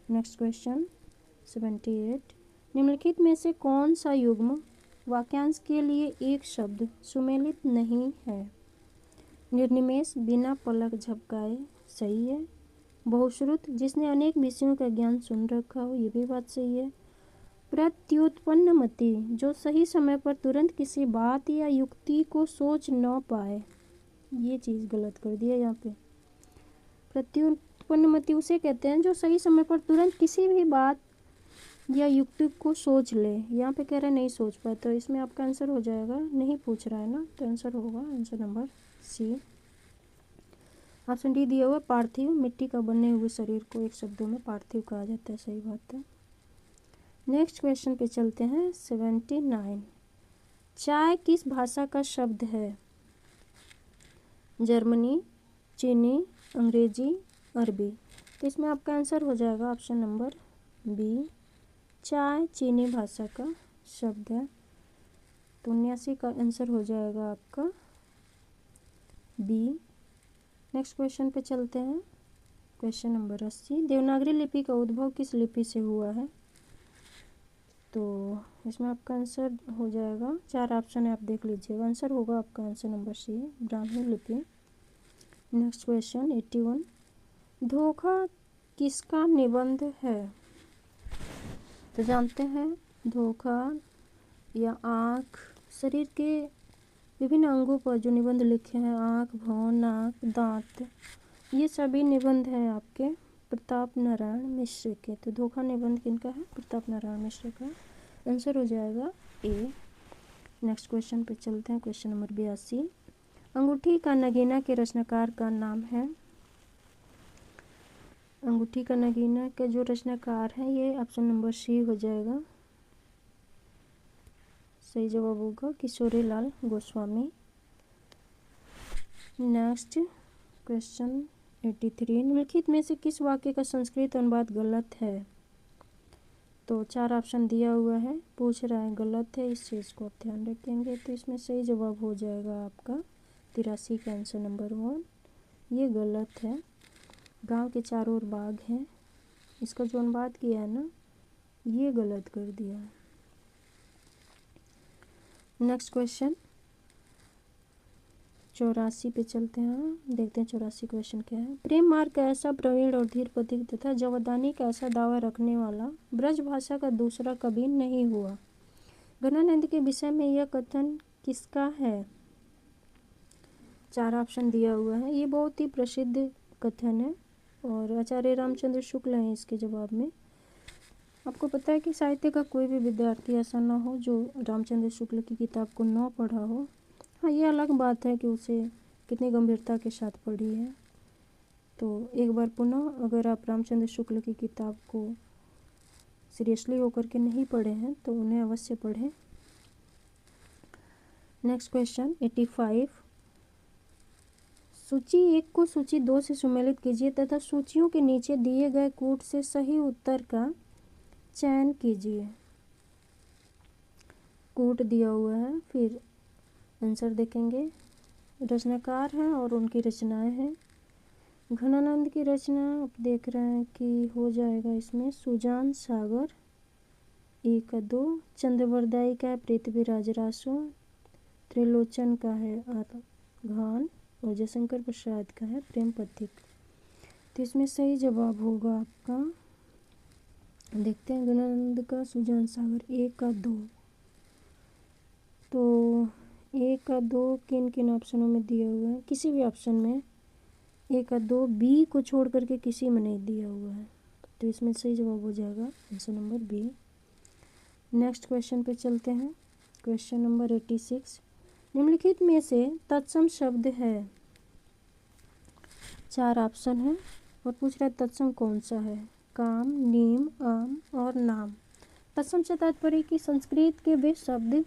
[SPEAKER 1] Next question 78। निम्नलिखित में से कौन सा युग्म वाक्यांश के लिए एक शब्द सुमेलित नहीं है? निर्निमेष, बिना पलक झपकाए, सही है। बहुश्रुत, जिसने अनेक विषयों का ज्ञान सुन रखा हो, ये भी बात सही है। प्रत्युत्पन्नमति, जो सही समय पर तुरंत किसी बात या युक्ति को सोच न पाए, ये चीज़ गलत कर दिया यहाँ पे। प्रत्युत्पन्नमति उसे कहते हैं जो सही समय पर तुरंत किसी भी बात या युक्ति को सोच ले। यहाँ पे कह रहा है नहीं सोच पाए, तो इसमें आपका आंसर हो जाएगा, नहीं पूछ रहा है ना, तो आंसर होगा answer number C. Option D दिया हुआ पार्थिव, मिट्टी का बने हुए शरीर को एक शब्दों में पार्थिव कहा जाता है, सही बात है। नेक्स्ट क्वेश्चन पे चलते हैं 79। चाय किस भाषा का शब्द है? जर्मनी, चीनी, अंग्रेजी, अरबी। तो इसमें आपका आंसर हो जाएगा ऑप्शन नंबर बी, चाय चीनी भाषा का शब्द है। तो 79 का आंसर हो जाएगा आपका बी। नेक्स्ट क्वेश्चन पे चलते हैं, क्वेश्चन नंबर 80। देवनागरी लिपि का उद्भव किस लिपि से हुआ है? तो इसमें आपका आंसर हो जाएगा, 4 ऑप्शन है, आप देख लीजिएगा। आंसर होगा आपका आंसर नंबर सी, ब्राह्मी लिपि। Next question 81। धोखा किसका निबंध है? तो जानते हैं धोखा या आँख, शरीर के विभिन्न अंगों पर जो निबंध लिखे हैं, आँख, भौं, नाक, दांत, ये सभी निबंध हैं आपके प्रताप नारायण मिश्र के। तो धोखा निबंध किनका है? प्रताप नारायण मिश्र का। आंसर हो जाएगा ए। नेक्स्ट क्वेश्चन पे चलते हैं, क्वेश्चन नंबर 82। अंगूठी का नगीना के रचनाकार का नाम है? अंगूठी का नगीना के जो रचनाकार है, ये ऑप्शन नंबर सी हो जाएगा, सही जवाब होगा किशोरीलाल गोस्वामी। Next question 83। निम्नलिखित में से किस वाक्य का संस्कृत अनुवाद गलत है? तो 4 ऑप्शन दिया हुआ है, पूछ रहा है गलत है, इस चीज़ को आप ध्यान रखेंगे। तो इसमें सही जवाब हो जाएगा आपका 83 का आंसर नंबर 1, ये गलत है। गांव के चारों ओर बाग हैं, इसका जो अनुवाद किया है ना, ये गलत कर दिया है। नेक्स्ट क्वेश्चन 84 पे चलते हैं, देखते हैं 84 क्वेश्चन क्या है। प्रेम मार्ग का ऐसा प्रवीण और धीर पथिक तथा जवदानी का ऐसा दावा रखने वाला ब्रज भाषा का दूसरा कभी नहीं हुआ। घनानंद के विषय में यह कथन किसका है? 4 ऑप्शन दिया हुआ है, ये बहुत ही प्रसिद्ध कथन है और आचार्य रामचंद्र शुक्ल हैं इसके जवाब में। आपको पता है कि साहित्य का कोई भी विद्यार्थी ऐसा ना हो जो रामचंद्र शुक्ल की किताब को न पढ़ा हो। हाँ, ये अलग बात है कि उसे कितनी गंभीरता के साथ पढ़ी है। तो एक बार पुनः अगर आप रामचंद्र शुक्ल की किताब को सीरियसली होकर के नहीं पढ़े हैं तो उन्हें अवश्य पढ़ें। Next question 85। सूची 1 को सूची 2 से सुमेलित कीजिए तथा सूचियों के नीचे दिए गए कूट से सही उत्तर का चयन कीजिए। कूट दिया हुआ है, फिर आंसर देखेंगे। रचनाकार हैं और उनकी रचनाएं हैं। घनानंद की रचना आप देख रहे हैं कि हो जाएगा इसमें सुजान सागर 1 का 2, चंद्रवरदाई का है पृथ्वीराज रासो, त्रिलोचन का है आत्मघान और जयशंकर प्रसाद का है प्रेम पथिक। तो इसमें सही जवाब होगा आपका, देखते हैं घनानंद का सुजान सागर 1 का 2। तो 1 का 2 किन किन ऑप्शनों में दिया हुआ है? किसी भी ऑप्शन में 1 का 2 बी को छोड़ करके किसी में नहीं दिया हुआ है। तो इसमें सही जवाब हो जाएगा answer number B. Next question पे चलते हैं, क्वेश्चन नंबर 86। निम्नलिखित में से तत्सम शब्द है? 4 ऑप्शन है और पूछ रहा है तत्सम कौन सा है? काम, नीम, आम और नाम। तत्सम से तात्पर्य कि संस्कृत के वे शब्द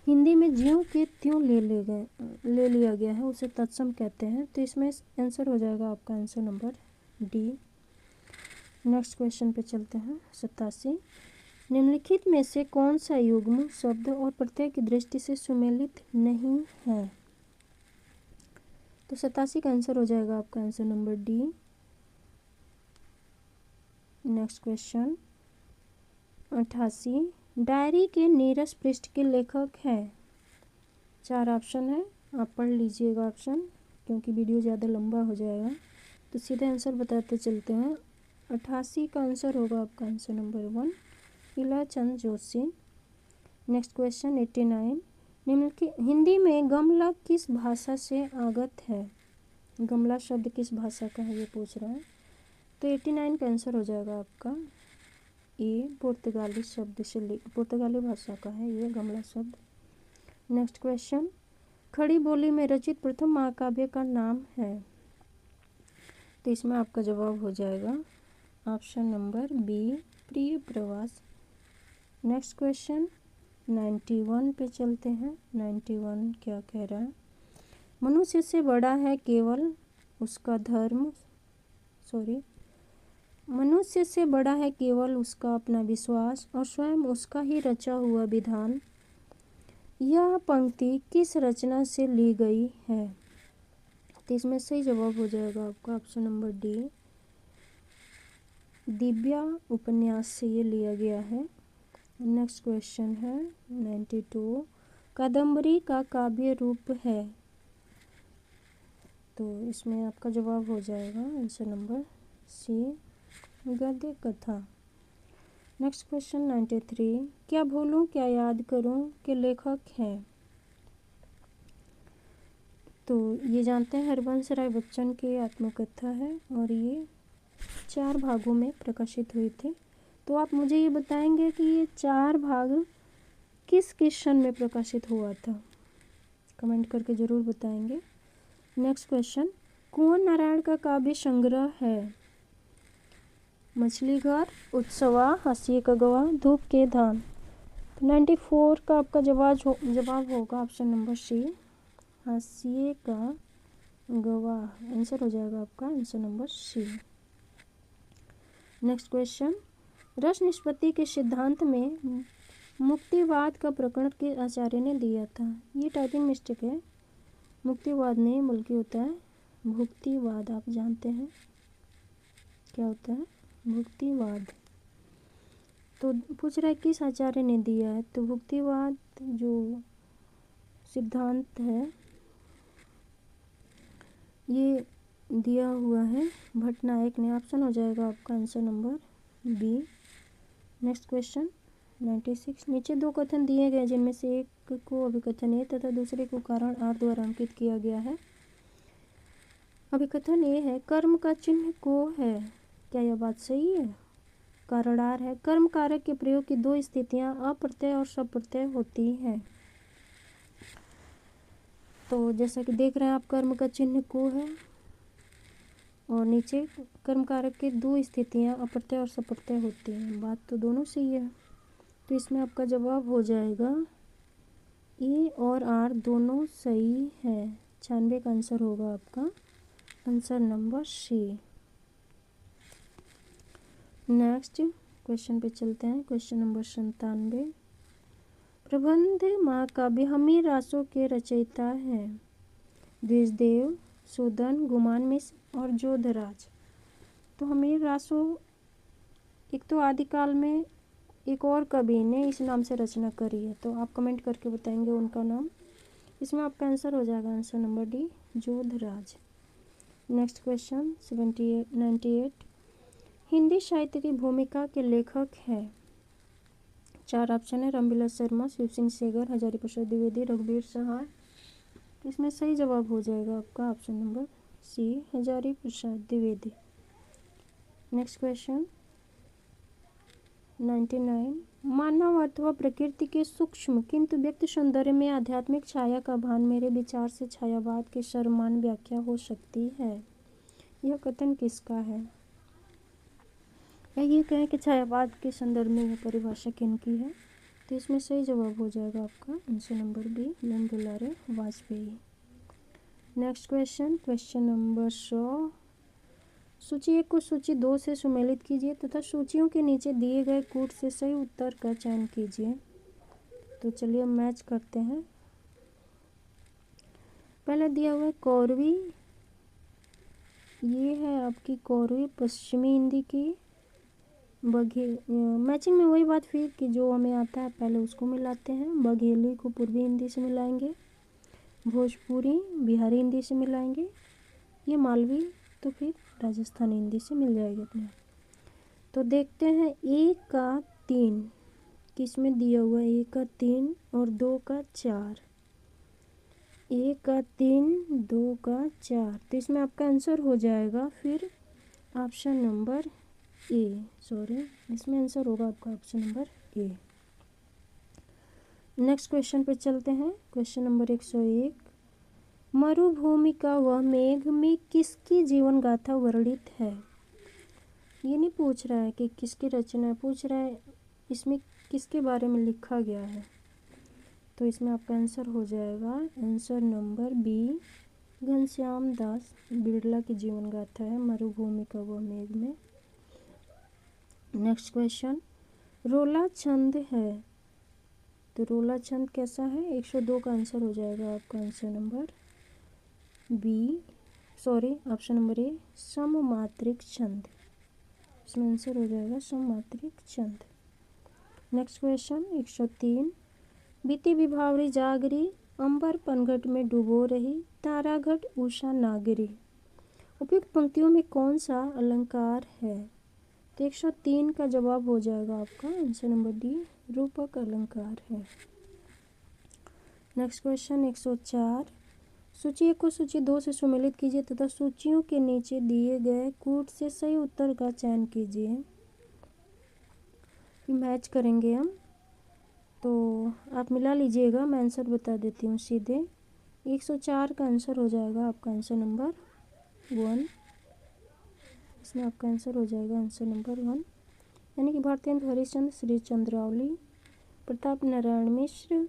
[SPEAKER 1] हिंदी में ज्यों के त्यों ले लिया गया है, उसे तत्सम कहते हैं। तो इसमें आंसर हो जाएगा आपका answer number D. Next question पे चलते हैं 87। निम्नलिखित में से कौन सा युग्म शब्द और प्रत्यय की दृष्टि से सुमेलित नहीं है? तो 87 का आंसर हो जाएगा आपका answer number D. Next question 88। Diary के नीरस पृष्ठ के लेखक हैं? 4 ऑप्शन है, आप पढ़ लीजिएगा ऑप्शन, क्योंकि वीडियो ज़्यादा लंबा हो जाएगा। तो सीधे आंसर बताते चलते हैं। 88 का आंसर होगा आपका answer number 1, Ilachand Joshi. Next question 89। निम्नलिखित हिंदी में गमला किस भाषा से आगत है? गमला शब्द किस भाषा का है, ये पूछ रहा है। तो 89 का आंसर हो जाएगा आपका ए, पुर्तगाली शब्द से पुर्तगाली भाषा का है ये गमला शब्द। नेक्स्ट क्वेश्चन, खड़ी बोली में रचित प्रथम महाकाव्य का नाम है? तो इसमें आपका जवाब हो जाएगा ऑप्शन नंबर बी, प्रिय प्रवास। नेक्स्ट क्वेश्चन 91 पे चलते हैं। 91 क्या कह रहा है? मनुष्य से बड़ा है केवल उसका धर्म, मनुष्य से बड़ा है केवल उसका अपना विश्वास और स्वयं उसका ही रचा हुआ विधान। यह पंक्ति किस रचना से ली गई है? तो इसमें सही जवाब हो जाएगा आपका ऑप्शन नंबर डी, दिव्या उपन्यास से ये लिया गया है। नेक्स्ट क्वेश्चन है 92, कादम्बरी का काव्य रूप है। तो इसमें आपका जवाब हो जाएगा आंसर नंबर सी, गद्य कथा। नेक्स्ट क्वेश्चन 93, क्या भूलूं क्या याद करूं के लेखक हैं? तो ये जानते हैं हरबंस राय बच्चन की आत्मकथा है और ये 4 भागों में प्रकाशित हुई थी। तो आप मुझे ये बताएंगे कि ये 4 भाग किस किस सन में प्रकाशित हुआ था? कमेंट करके ज़रूर बताएंगे। नेक्स्ट क्वेश्चन, कुंवर नारायण का काव्य संग्रह है? मछली घर, उत्सवा, हाशिए का गवाह, धूप के धाम। 94 का आपका जवाब होगा ऑप्शन नंबर सी, हाशिए का गवाह। आंसर हो जाएगा आपका answer number C. Next question, रस निष्पत्ति के सिद्धांत में मुक्तिवाद का प्रकरण किस आचार्य ने दिया था? ये टाइपिंग मिस्टेक है, मुक्तिवाद नहीं बल्कि होता है भुक्तिवाद। आप जानते हैं क्या होता है भुक्तिवाद। तो पूछ रहा है किस आचार्य ने दिया है? तो भुक्तिवाद जो सिद्धांत है ये दिया हुआ है भट्टनायक ने। ऑप्शन हो जाएगा आपका answer number B. Next question 96, नीचे 2 कथन दिए गए जिनमें से एक को अभिकथन ए तथा दूसरे को कारण आर द्वारा अंकित किया गया है। अभिकथन ए है, कर्म का चिन्ह को है। क्या यह बात सही है? कारण आर है, कर्म कारक के प्रयोग की 2 स्थितियां अप्रत्यय और सप्रत्यय होती हैं। तो जैसा कि देख रहे हैं आप, कर्म का चिन्ह को है और नीचे कर्म कारक की 2 स्थितियां अप्रत्यय और सप्रत्यय होती हैं। बात तो दोनों सही है। तो इसमें आपका जवाब हो जाएगा ए और आर दोनों सही है। 96 का आंसर होगा आपका answer number C. Next question पे चलते हैं। क्वेश्चन नंबर 97, प्रबंध महाकाव्य हमीर रासो के रचयिता हैं? द्विजदेव, सूदन, गुमान मिश्र और जोधराज। तो हमीर रासो एक तो आदिकाल में एक और कवि ने इस नाम से रचना करी है। तो आप कमेंट करके बताएंगे उनका नाम। इसमें आपका आंसर हो जाएगा answer number D, Jodhraj. Next question 98, Hindi साहित्य की भूमिका के लेखक हैं? 4 ऑप्शन है, रामविलास शर्मा, शिव सिंह सेगर, हजारी प्रसाद द्विवेदी, रघुवीर सहाय। इसमें सही जवाब हो जाएगा आपका ऑप्शन नंबर सी, हजारी प्रसाद द्विवेदी। नेक्स्ट क्वेश्चन 99, मानव अथवा प्रकृति के सूक्ष्म किंतु व्यक्त सौंदर्य में आध्यात्मिक छाया का भान मेरे विचार से छायावाद की सर्वमान्य व्याख्या हो सकती है। यह कथन किसका है? या ये कहें कि छायावाद के संदर्भ में यह परिभाषा किनकी है? तो इसमें सही जवाब हो जाएगा आपका आंसर नंबर बी, एम दुलारे वाजपेयी। नेक्स्ट क्वेश्चन नंबर 100, सूची 1 को सूची 2 से सुमेलित कीजिए तथा सूचियों के नीचे दिए गए कूट से सही उत्तर का चयन कीजिए। तो चलिए हम मैच करते हैं। पहले दिया हुआ है कौरवी, ये है आपकी कौरवी पश्चिमी हिंदी की। मैचिंग में वही बात फिर कि जो हमें आता है पहले उसको मिलाते हैं। बघेली को पूर्वी हिंदी से मिलाएंगे, भोजपुरी बिहारी हिंदी से मिलाएंगे, ये मालवी तो फिर राजस्थानी हिंदी से मिल जाएगी अपने। तो देखते हैं 1 का 3 किस में दिया हुआ है? 1 का 3 और 2 का 4। 1 का 3, 2 का 4। तो इसमें आपका आंसर हो जाएगा फिर ऑप्शन नंबर ए, इसमें आंसर होगा आपका ऑप्शन नंबर ए। नेक्स्ट क्वेश्चन पे चलते हैं। क्वेश्चन नंबर 101, मरुभूमि का वह मेघ में किसकी जीवन गाथा वर्णित है। ये नहीं पूछ रहा है कि किसकी रचना है, पूछ रहा है इसमें किसके बारे में लिखा गया है। तो इसमें आपका आंसर हो जाएगा answer number B, Ghanshyam Das Birla की जीवन गाथा है मरुभूमि का वह मेघ में। नेक्स्ट क्वेश्चन, रोला छंद है, तो रोला छंद कैसा है। 102 का आंसर हो जाएगा आपका answer number B, option number A, सममात्रिक छंद। इसमें आंसर हो जाएगा सममात्रिक छंद। नेक्स्ट क्वेश्चन 103, बीती विभावरी जागरी, अंबर पनघट में डूबो रही, ताराघट उषा नागरी। उपयुक्त पंक्तियों में कौन सा अलंकार है। तो 103 का जवाब हो जाएगा आपका आंसर नंबर डी, रूपक अलंकार है। नेक्स्ट क्वेश्चन 104, सूची 1 को सूची 2 से सुमेलित कीजिए तथा सूचियों के नीचे दिए गए कूट से सही उत्तर का चयन कीजिए। मैच करेंगे हम, तो आप मिला लीजिएगा, मैं आंसर बता देती हूँ सीधे। 104 का आंसर हो जाएगा आपका आंसर नंबर 1। इसमें आपका आंसर हो जाएगा आंसर नंबर 1, यानी कि भारतेंदु हरिश्चंद्र, श्री चंद्रावली, प्रताप नारायण मिश्र,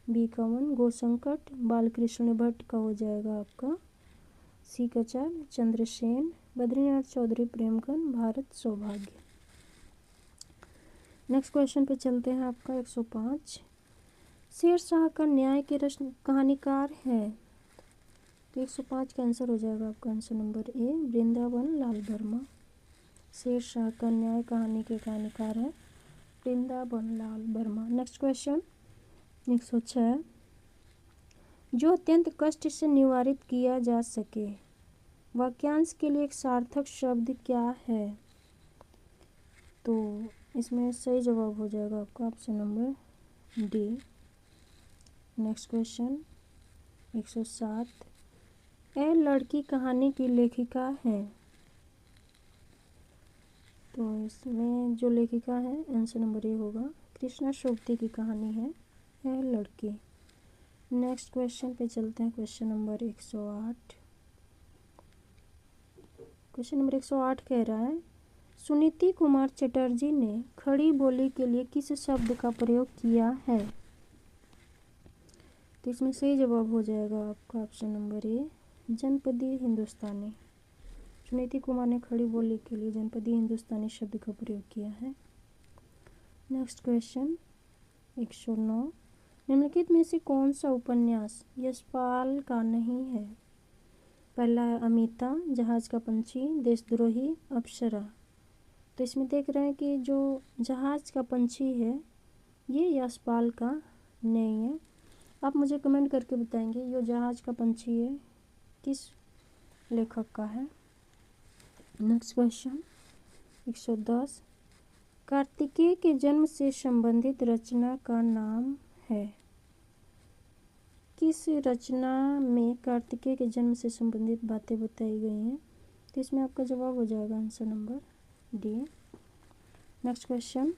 [SPEAKER 1] बी का 1, गोसंकट, बालकृष्ण भट्ट का हो जाएगा आपका सी का 4, चंद्रसेन, बद्रीनाथ चौधरी प्रेमगन, भारत सौभाग्य। नेक्स्ट क्वेश्चन पे चलते हैं आपका 105, शेरशाह का न्याय के रचना कहानीकार है। तो 105 का आंसर हो जाएगा आपका आंसर नंबर ए, वृंदावन लाल वर्मा। शेरशाह का न्याय कहानी के कहानीकार है वृंदावन लाल वर्मा। नेक्स्ट क्वेश्चन 106, जो अत्यंत कष्ट से निवारित किया जा सके, वाक्यांश के लिए एक सार्थक शब्द क्या है। तो इसमें सही जवाब हो जाएगा आपका option number D. Next question 107, ए लड़की कहानी की लेखिका है। तो इसमें जो लेखिका है आंसर नंबर ए होगा, कृष्णा शोभती की कहानी है ए लड़की। नेक्स्ट क्वेश्चन पे चलते हैं, क्वेश्चन नंबर 108। क्वेश्चन नंबर 108 कह रहा है, सुनीति कुमार चटर्जी ने खड़ी बोली के लिए किस शब्द का प्रयोग किया है। तो इसमें सही जवाब हो जाएगा आपका ऑप्शन नंबर ए, जनपदी हिंदुस्तानी। सुनीति कुमार ने खड़ी बोली के लिए जनपदी हिंदुस्तानी शब्द का प्रयोग किया है। नेक्स्ट क्वेश्चन 109, निम्नलिखित में से कौन सा उपन्यास यशपाल का नहीं है। पहला है अमिता, जहाज का पंछी, देशद्रोही, अप्सरा। तो इसमें देख रहे हैं कि जो जहाज का पंछी है ये यशपाल का नहीं है। आप मुझे कमेंट करके बताएंगे ये जहाज का पंछी है किस लेखक का है। नेक्स्ट क्वेश्चन 110, कार्तिकेय के जन्म से संबंधित रचना का नाम है। किस रचना में कार्तिकेय के जन्म से संबंधित बातें बताई गई हैं। तो इसमें आपका जवाब हो जाएगा answer number D. Next question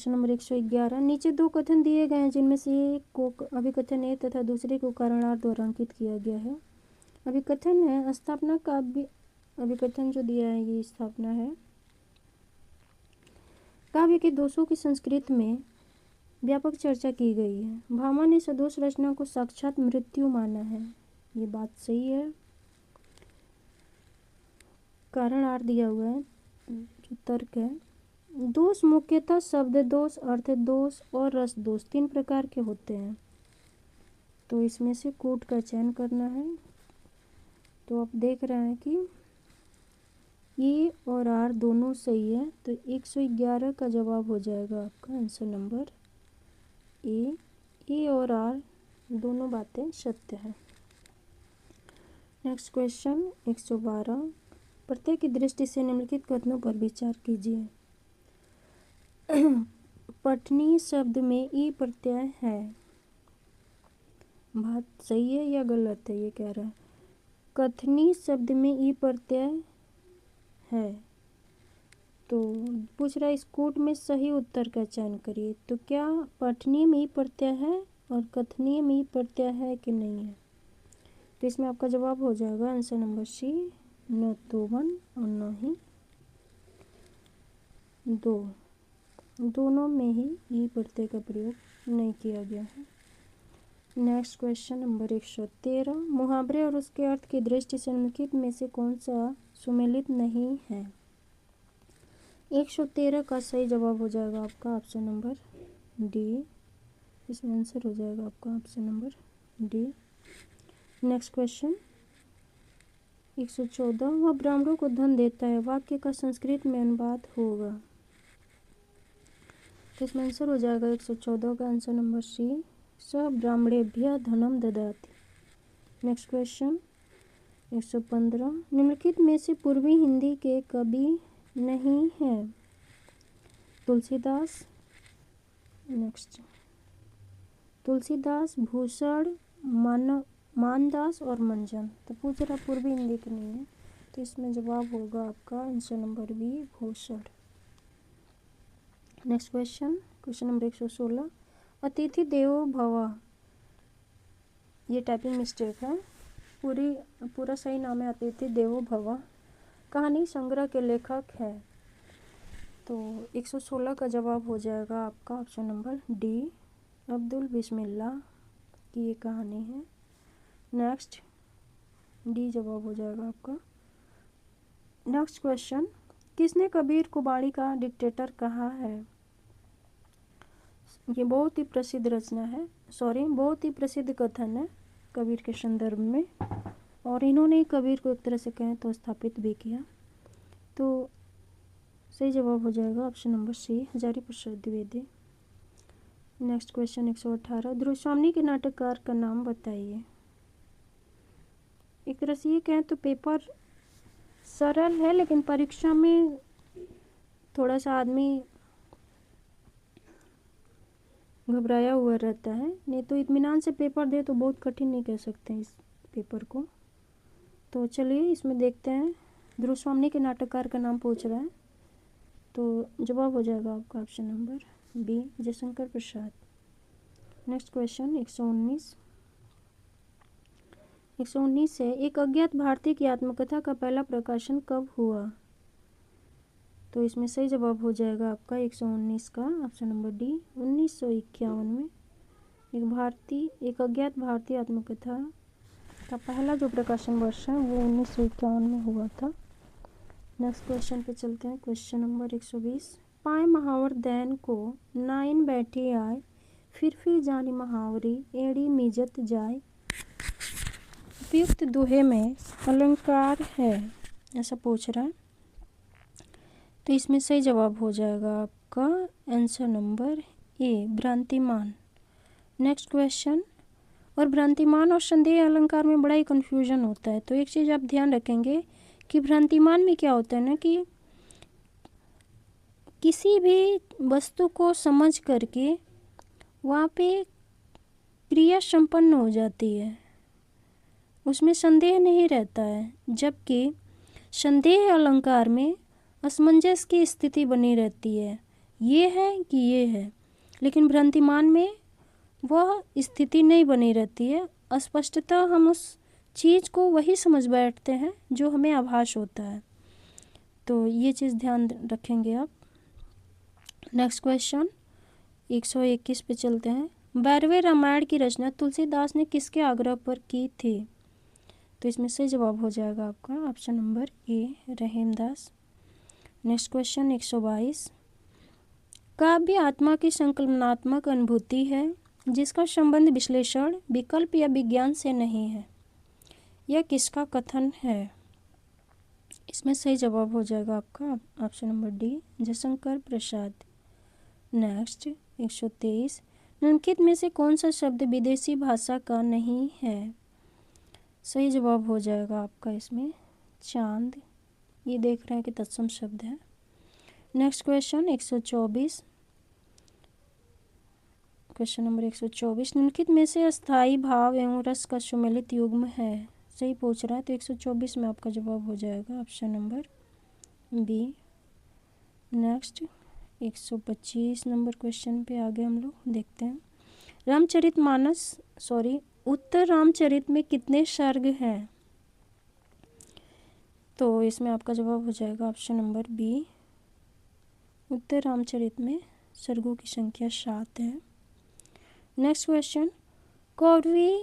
[SPEAKER 1] number 111, नीचे दो कथन दिए गए हैं जिनमें से एक को अभिकथन ए तथा दूसरे को कारणार्थ द्वारा अंकित किया गया है। अभिकथन है स्थापना का, अभिकथन जो दिया है ये स्थापना है। काव्य के दोषों की संस्कृत में व्यापक चर्चा की गई है। भामा ने सदोष रचना को साक्षात मृत्यु माना है, ये बात सही है। कारणार्थ दिया हुआ है, जो तर्क है। दोष मुख्यतः शब्द दोष, अर्थ दोष और रस दोष 3 प्रकार के होते हैं। तो इसमें से कूट का चयन करना है। तो आप देख रहे हैं कि ए और आर दोनों सही है, तो 111 का जवाब हो जाएगा आपका आंसर नंबर ए और आर दोनों बातें सत्य है। नेक्स्ट क्वेश्चन 112, प्रत्येक की दृष्टि से निम्नलिखित कथनों पर विचार कीजिए। पठनी शब्द में ई प्रत्यय है, बात सही है या गलत है ये कह रहा है। कथनी शब्द में ई प्रत्यय है, तो पूछ रहा है इस कूट में सही उत्तर का चयन करिए। तो क्या पठनीय में ई प्रत्यय है और कथनीय में ई प्रत्यय है कि नहीं है। तो इसमें आपका जवाब हो जाएगा आंसर नंबर सी, न तो 1 और न ही 2, दोनों में ही ई प्रत्यय का प्रयोग नहीं किया गया है। नेक्स्ट क्वेश्चन नंबर 113, मुहावरे और उसके अर्थ की दृष्टि से निम्नलिखित में से कौन सा सुमेलित नहीं है। 113 का सही जवाब हो जाएगा आपका ऑप्शन नंबर डी, इसमें आंसर हो जाएगा आपका option number D. Next question 114, वह ब्राह्मणों को धन देता है, वाक्य का संस्कृत में अनुवाद होगा। तो इसमें आंसर हो जाएगा 114 का आंसर नंबर सी, स ब्राह्मणेभ्यः धनम ददाति। नेक्स्ट क्वेश्चन 115, निम्नलिखित में से पूर्वी हिंदी के कवि नहीं है। तुलसीदास, नेक्स्ट तुलसीदास, भूषण, मानदास और मंजन। तो पूछ रहा पूर्वी हिंदी के नहीं है, तो इसमें जवाब होगा आपका आंसर नंबर बी, भूषण। नेक्स्ट क्वेश्चन नंबर 116, अतिथि देवो भव, ये टाइपिंग मिस्टेक है, पूरा सही नाम है अतिथि देवो भव, कहानी संग्रह के लेखक है। तो 116 का जवाब हो जाएगा आपका ऑप्शन नंबर डी, अब्दुल बिस्मिल्लाह की ये कहानी है। नेक्स्ट डी जवाब हो जाएगा आपका। नेक्स्ट क्वेश्चन, किसने कबीर को बाणी का डिक्टेटर कहा है। ये बहुत ही प्रसिद्ध रचना है, बहुत ही प्रसिद्ध कथन है कबीर के संदर्भ में, और इन्होंने कबीर को एक तरह से कहें तो स्थापित भी किया। तो सही जवाब हो जाएगा ऑप्शन नंबर सी, हजारी प्रसाद द्विवेदी। नेक्स्ट क्वेश्चन 118, ध्रुवस्वामी के नाटककार का नाम बताइए। एक तरह से ये कहें तो पेपर सरल है, लेकिन परीक्षा में थोड़ा सा आदमी घबराया हुआ रहता है, नहीं तो इत्मीनान से पेपर दे तो बहुत कठिन नहीं कह सकते हैं इस पेपर को। तो चलिए इसमें देखते हैं, ध्रुवस्वामी के नाटककार का नाम पूछ रहा है, तो जवाब हो जाएगा आपका option number B, Jaishankar Prasad. Next question 119 है, एक अज्ञात भारतीय की आत्मकथा का पहला प्रकाशन कब हुआ। तो इसमें सही जवाब हो जाएगा आपका 119 का ऑप्शन नंबर डी, 1951 में एक अज्ञात भारतीय आत्मकथा का पहला जो प्रकाशन वर्ष है वो 1951 में हुआ था। नेक्स्ट क्वेश्चन पे चलते हैं, क्वेश्चन नंबर 120, पाए महावर दैन को नाइन बैठी आए, फिर जानी महावरी एड़ी मिजत जाए। उपयुक्त दोहे में अलंकार है, ऐसा पूछ रहा है। तो इसमें सही जवाब हो जाएगा आपका आंसर नंबर ए, भ्रांतिमान। नेक्स्ट क्वेश्चन, और भ्रांतिमान और संदेह अलंकार में बड़ा ही कन्फ्यूजन होता है। तो एक चीज़ आप ध्यान रखेंगे कि भ्रांतिमान में क्या होता है ना, कि किसी भी वस्तु को समझ करके वहाँ पे क्रिया संपन्न हो जाती है, उसमें संदेह नहीं रहता है। जबकि संदेह अलंकार में असमंजस की स्थिति बनी रहती है, ये है कि ये है, लेकिन भ्रांतिमान में वह स्थिति नहीं बनी रहती है। अस्पष्टता हम उस चीज़ को वही समझ बैठते हैं जो हमें आभास होता है। तो ये चीज़ ध्यान रखेंगे आप। नेक्स्ट क्वेश्चन 121 पे चलते हैं, 12वें रामायण की रचना तुलसीदास ने किसके आग्रह पर की थी। तो इसमें सही जवाब हो जाएगा आपका ऑप्शन नंबर ए, रहीमदास। नेक्स्ट क्वेश्चन 122, काव्य आत्मा की संकल्पनात्मक अनुभूति है जिसका संबंध विश्लेषण, विकल्प या विज्ञान से नहीं है। यह किसका कथन है। इसमें सही जवाब हो जाएगा आपका option number D, Jaishankar Prasad. Next 123, निम्नलिखित में से कौन सा शब्द विदेशी भाषा का नहीं है। सही जवाब हो जाएगा आपका इसमें चांद, ये देख रहे हैं कि तत्सम शब्द है। नेक्स्ट क्वेश्चन 124, क्वेश्चन नंबर 124, निम्नलिखित में से अस्थाई भाव एवं रस का सुमेलित युग्म है। सही पूछ रहा है, तो 124 में आपका जवाब हो जाएगा option number B. Next 125 number question पे आगे हम लोग देखते हैं, उत्तर रामचरित में कितने सर्ग हैं? तो इसमें आपका जवाब हो जाएगा ऑप्शन नंबर बी। उत्तर रामचरित में सर्गों की संख्या 7 है। नेक्स्ट क्वेश्चन, कौरवी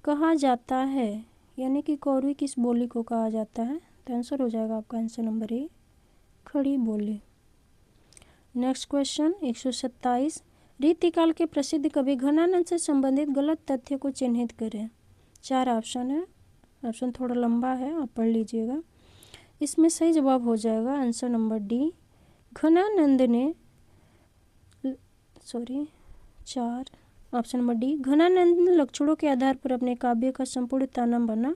[SPEAKER 1] कहा जाता है, यानी कि कौरवी किस बोली को कहा जाता है? तो आंसर हो जाएगा आपका आंसर नंबर ए, खड़ी बोली। नेक्स्ट क्वेश्चन 127, रीतिकाल के प्रसिद्ध कवि घनानंद से संबंधित गलत तथ्य को चिन्हित करें। 4 ऑप्शन है, ऑप्शन थोड़ा लंबा है, आप पढ़ लीजिएगा। इसमें सही जवाब हो जाएगा आंसर नंबर डी। घनानंद ने 4 ऑप्शन नंबर डी, घनानंद ने लक्षणों के आधार पर अपने काव्य का संपूर्ण ताना बाना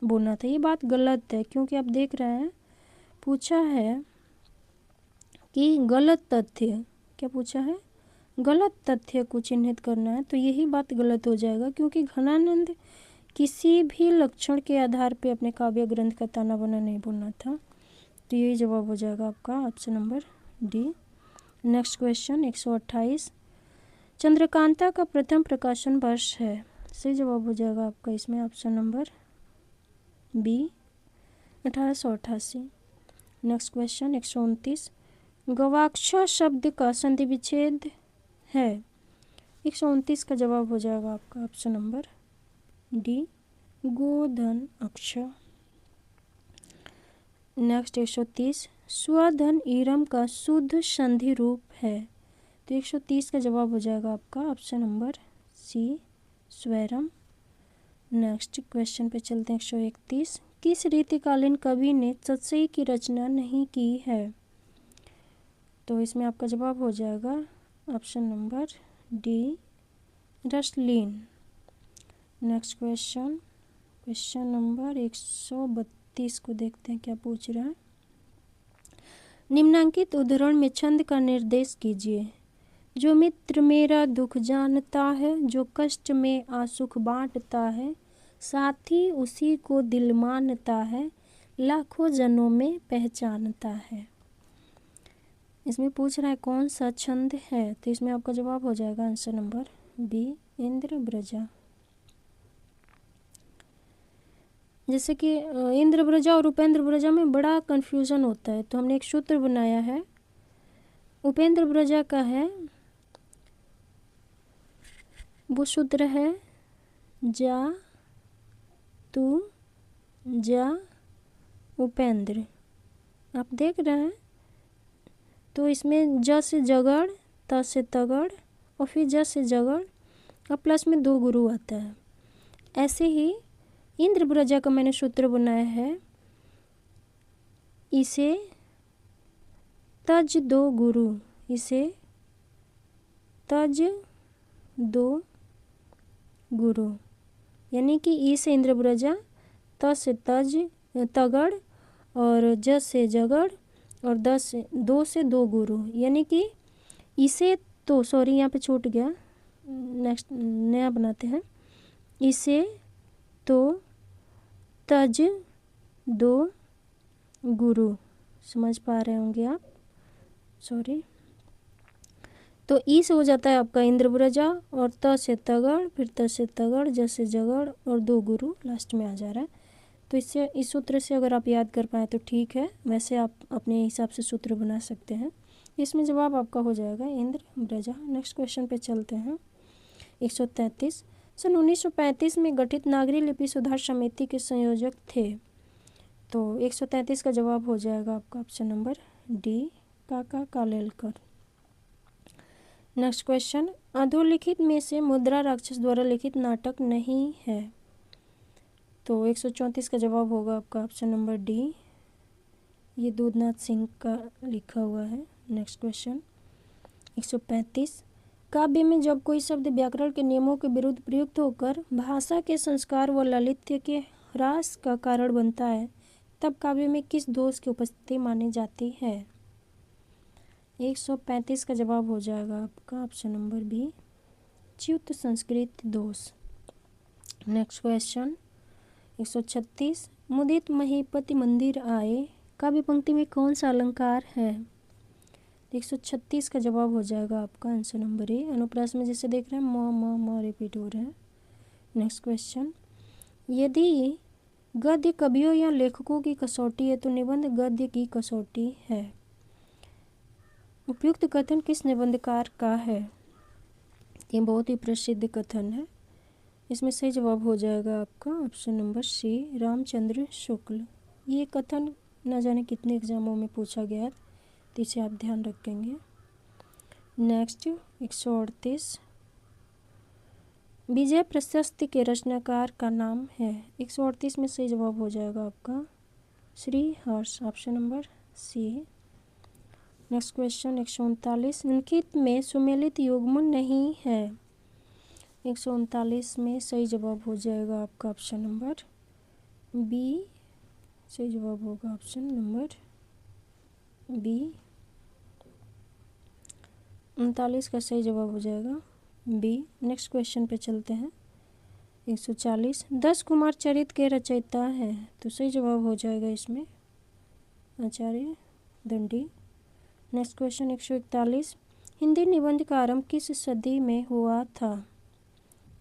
[SPEAKER 1] बोलना था। ये बात गलत है, क्योंकि आप देख रहे हैं पूछा है कि गलत तथ्य, क्या पूछा है? गलत तथ्य को चिन्हित करना है, तो यही बात गलत हो जाएगा, क्योंकि घनानंद किसी भी लक्षण के आधार पे अपने काव्य ग्रंथ का ताना बाना नहीं बोलना था। तो यही जवाब हो जाएगा आपका option number D. Next question 128, Chandrakanta का प्रथम प्रकाशन वर्ष है। सही जवाब हो जाएगा आपका इसमें option number B, 1888। Next question 129, गवाक्ष शब्द का संधि विच्छेद है। 129 का जवाब हो जाएगा आपका ऑप्शन नंबर डी, गोधन अक्ष। नेक्स्ट 130, स्वधन ईरम का शुद्ध संधि रूप है। तो 130 का जवाब हो जाएगा आपका ऑप्शन नंबर सी, स्वैरम। नेक्स्ट क्वेश्चन पे चलते हैं 131, किस रीतिकालीन कवि ने चतसई की रचना नहीं की है? तो इसमें आपका जवाब हो जाएगा option number D, Rasleen. Next question number 132 को देखते हैं क्या पूछ रहा है। निम्नांकित उदाहरण में छंद का निर्देश कीजिए। जो मित्र मेरा दुख जानता है, जो कष्ट में आसुख बांटता है, साथी उसी को दिल मानता है, लाखों जनों में पहचानता है। इसमें पूछ रहा है कौन सा छंद है, तो इसमें आपका जवाब हो जाएगा आंसर नंबर बी, इंद्र ब्रजा। जैसे कि इंद्र ब्रजा और उपेंद्र ब्रजा में बड़ा कन्फ्यूज़न होता है, तो हमने एक सूत्र बनाया है उपेंद्र ब्रजा का है। वो सूत्र है जा तू जा उपेंद्र। आप देख रहे हैं, तो इसमें ज से जगड़, त से तगड़ और फिर ज से जगड़ और प्लस में 2 गुरु आता है। ऐसे ही इंद्र ब्रजा का मैंने सूत्र बनाया है, इसे तज 2 गुरु, इसे तज 2 गुरु, यानी कि ई से इंद्र ब्रजा, त से तज तगड़ और ज से जगड़ और 2 से 2 गुरु, यानी कि इसे तो सॉरी यहाँ पे छूट गया, नेक्स्ट नया बनाते हैं। इसे तो तज 2 गुरु, समझ पा रहे होंगे आप, सॉरी। तो ई से हो जाता है आपका इंद्र ब्रजा और त से तगड़, फिर त से तगड़, ज से जगड़ और 2 गुरु लास्ट में आ जा रहा है। तो इससे इस सूत्र से अगर आप याद कर पाए तो ठीक है, वैसे आप अपने हिसाब से सूत्र बना सकते हैं। इसमें जवाब आपका हो जाएगा इंद्र ब्रजा। नेक्स्ट क्वेश्चन पे चलते हैं 133, सन 1935 में गठित नागरी लिपि सुधार समिति के संयोजक थे। तो 133 का जवाब हो जाएगा आपका ऑप्शन नंबर डी, काका कालेलकर। नेक्स्ट क्वेश्चन, अधोलिखित में से मुद्रा राक्षस द्वारा लिखित नाटक नहीं है। तो 134 का जवाब होगा आपका ऑप्शन नंबर डी, ये दूधनाथ सिंह का लिखा हुआ है। नेक्स्ट क्वेश्चन 135, काव्य में जब कोई शब्द व्याकरण के नियमों के विरुद्ध प्रयुक्त होकर भाषा के संस्कार व लालित्य के ह्रास का कारण बनता है, तब काव्य में किस दोष की उपस्थिति मानी जाती है? 135 का जवाब हो जाएगा आपका ऑप्शन नंबर बी, च्युत संस्कृत दोष। नेक्स्ट क्वेश्चन 136, मुदित महीपति मंदिर आए, काव्य पंक्ति में कौन सा अलंकार है? 136 का जवाब हो जाएगा आपका आंसर नंबर ए। अनुप्रास में जैसे देख रहे हैं म रिपीट हो रहे हैं, नेक्स्ट क्वेश्चन, यदि गद्य कवियों या लेखकों की कसौटी है तो निबंध गद्य की कसौटी है। उपयुक्त कथन किस निबंधकार का है? ये बहुत ही प्रसिद्ध कथन है। इसमें सही जवाब हो जाएगा आपका ऑप्शन नंबर सी, रामचंद्र शुक्ल। ये कथन न जाने कितने एग्जामों में पूछा गया है, तो इसे आप ध्यान रखेंगे। नेक्स्ट 138, विजय प्रशस्ति के रचनाकार का नाम है। 138 में सही जवाब हो जाएगा आपका Shri Harsh, option number C. Next question 139, निम्नलिखित में सुमेलित युग्म नहीं है। 139 में सही जवाब हो जाएगा आपका ऑप्शन नंबर बी। सही जवाब होगा ऑप्शन नंबर बी। 39 का सही जवाब हो जाएगा बी। नेक्स्ट क्वेश्चन पे चलते हैं। 140, 10 कुमार चरित्र के रचयिता है, तो सही जवाब हो जाएगा इसमें आचार्य दंडी। नेक्स्ट क्वेश्चन 141, हिंदी निबंध का आरंभ किस सदी में हुआ था?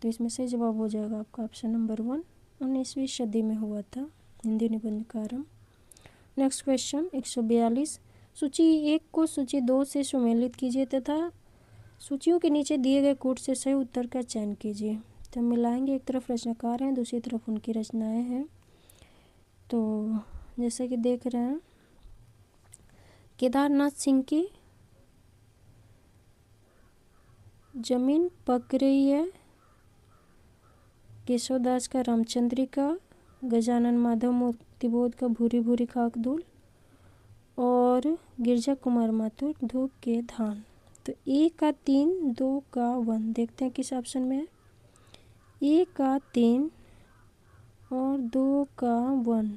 [SPEAKER 1] तो इसमें सही जवाब हो जाएगा आपका ऑप्शन नंबर 1, 19वीं सदी में हुआ था हिंदी निबंध का आरंभ। नेक्स्ट क्वेश्चन 142, सूची 1 को सूची 2 से सुमेलित कीजिए तथा सूचियों के नीचे दिए गए कूट से सही उत्तर का चयन कीजिए। तो हम मिलाएंगे, एक तरफ रचनाकार हैं, दूसरी तरफ उनकी रचनाएं हैं। तो जैसे कि देख रहे हैं, केदारनाथ सिंह की जमीन पक रही है, केशवदास का रामचंद्रिका, गजानन माधव मूर्तिबोध का भूरी भूरी खाक धूल और गिरजा कुमार माथुर धूप के धान। तो 1 का 3, 2 का 1, देखते हैं किस ऑप्शन में है। 1 का 3 और 2 का 1,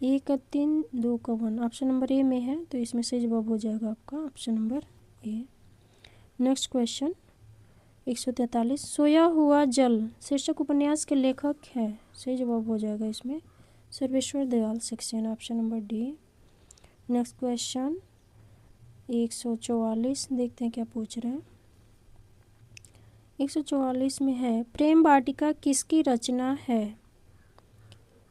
[SPEAKER 1] 1 का 3, 2 का 1 ऑप्शन नंबर ए में है, तो इसमें सही जवाब हो जाएगा आपका ऑप्शन नंबर ए। नेक्स्ट क्वेश्चन 143, सोया हुआ जल शीर्षक उपन्यास के लेखक है। सही जवाब हो जाएगा इसमें Sarveshwar Dayal Saxena, option number D. Next question 144, देखते हैं क्या पूछ रहे हैं। 144 में है, प्रेम वाटिका किसकी रचना है?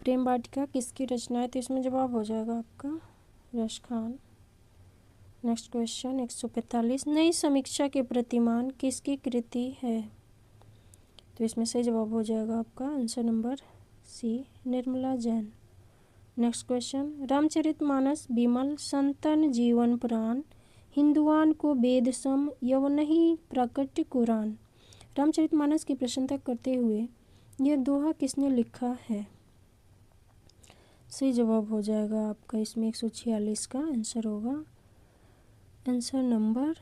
[SPEAKER 1] प्रेम वाटिका किसकी रचना है? तो इसमें जवाब हो जाएगा आपका रश खान। नेक्स्ट क्वेश्चन 145, नई समीक्षा के प्रतिमान किसकी कृति है? तो इसमें सही जवाब हो जाएगा आपका answer number C, Nirmala Jain. Next question, Ramcharitmanas विमल संतन जीवन प्राण, हिंदुआन को वेद सम यवनहि प्रकट कुरान। रामचरितमानस की प्रशंसा करते हुए यह दोहा किसने लिखा है? सही जवाब हो जाएगा आपका इसमें 146 का आंसर होगा आंसर नंबर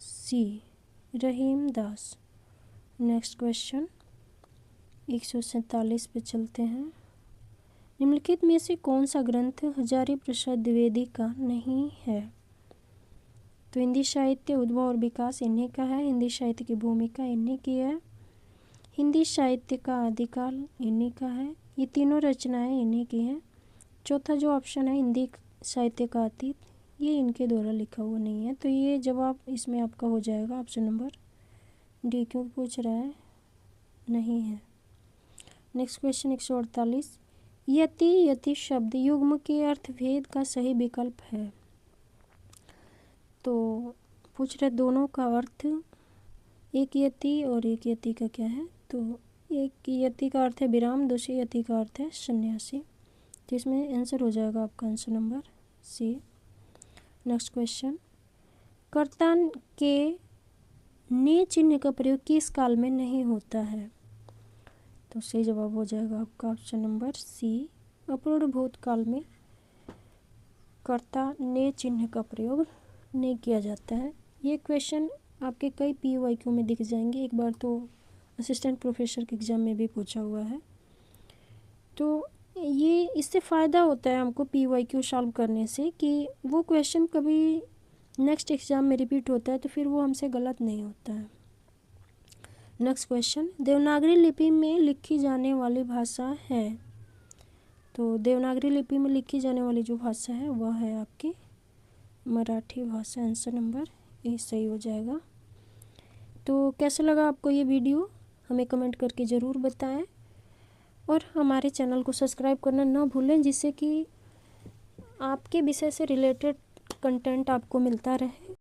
[SPEAKER 1] सी, रहीम दास। नेक्स्ट क्वेश्चन 147 पे चलते हैं। निम्नलिखित में से कौन सा ग्रंथ हजारी प्रसाद द्विवेदी का नहीं है? तो हिंदी साहित्य उद्भव और विकास इन्हीं का है, हिंदी साहित्य की भूमिका इन्हीं की है, हिंदी साहित्य का आदिकाल इन्हीं का है, ये तीनों रचनाएं इन्हीं की हैं। चौथा जो ऑप्शन है हिंदी साहित्य का अतीत, ये इनके द्वारा लिखा हुआ नहीं है, तो ये जवाब इसमें आपका हो जाएगा ऑप्शन नंबर डी, क्यों पूछ रहा है नहीं है। नेक्स्ट क्वेश्चन 148, यति यति शब्द युग्म के अर्थभेद का सही विकल्प है। तो पूछ रहे दोनों का अर्थ, एक यति और एक यति का क्या है? तो एक यति का अर्थ है विराम, दूसरी यति का अर्थ है सन्यासी, तो इसमें आंसर हो जाएगा आपका answer number C. Next question, कर्ता के ने चिन्ह का प्रयोग किस काल में नहीं होता है? तो सही जवाब हो जाएगा आपका ऑप्शन नंबर सी, अपूर्ण भूतकाल में कर्ता ने चिन्ह का प्रयोग नहीं किया जाता है। ये क्वेश्चन आपके कई PYQ में दिख जाएंगे, एक बार तो असिस्टेंट प्रोफेसर के एग्ज़ाम में भी पूछा हुआ है। तो ये इससे फ़ायदा होता है हमको PYQ सॉल्व करने से कि वो क्वेश्चन कभी नेक्स्ट एग्ज़ाम में रिपीट होता है तो फिर वो हमसे गलत नहीं होता है। नेक्स्ट क्वेश्चन, देवनागरी लिपि में लिखी जाने वाली भाषा है। तो देवनागरी लिपि में लिखी जाने वाली जो भाषा है वह है आपकी मराठी भाषा, आंसर नंबर ए सही हो जाएगा। तो कैसा लगा आपको ये वीडियो? हमें कमेंट करके ज़रूर बताएं और हमारे चैनल को सब्सक्राइब करना ना भूलें, जिससे कि आपके विषय से रिलेटेड कंटेंट आपको मिलता रहे।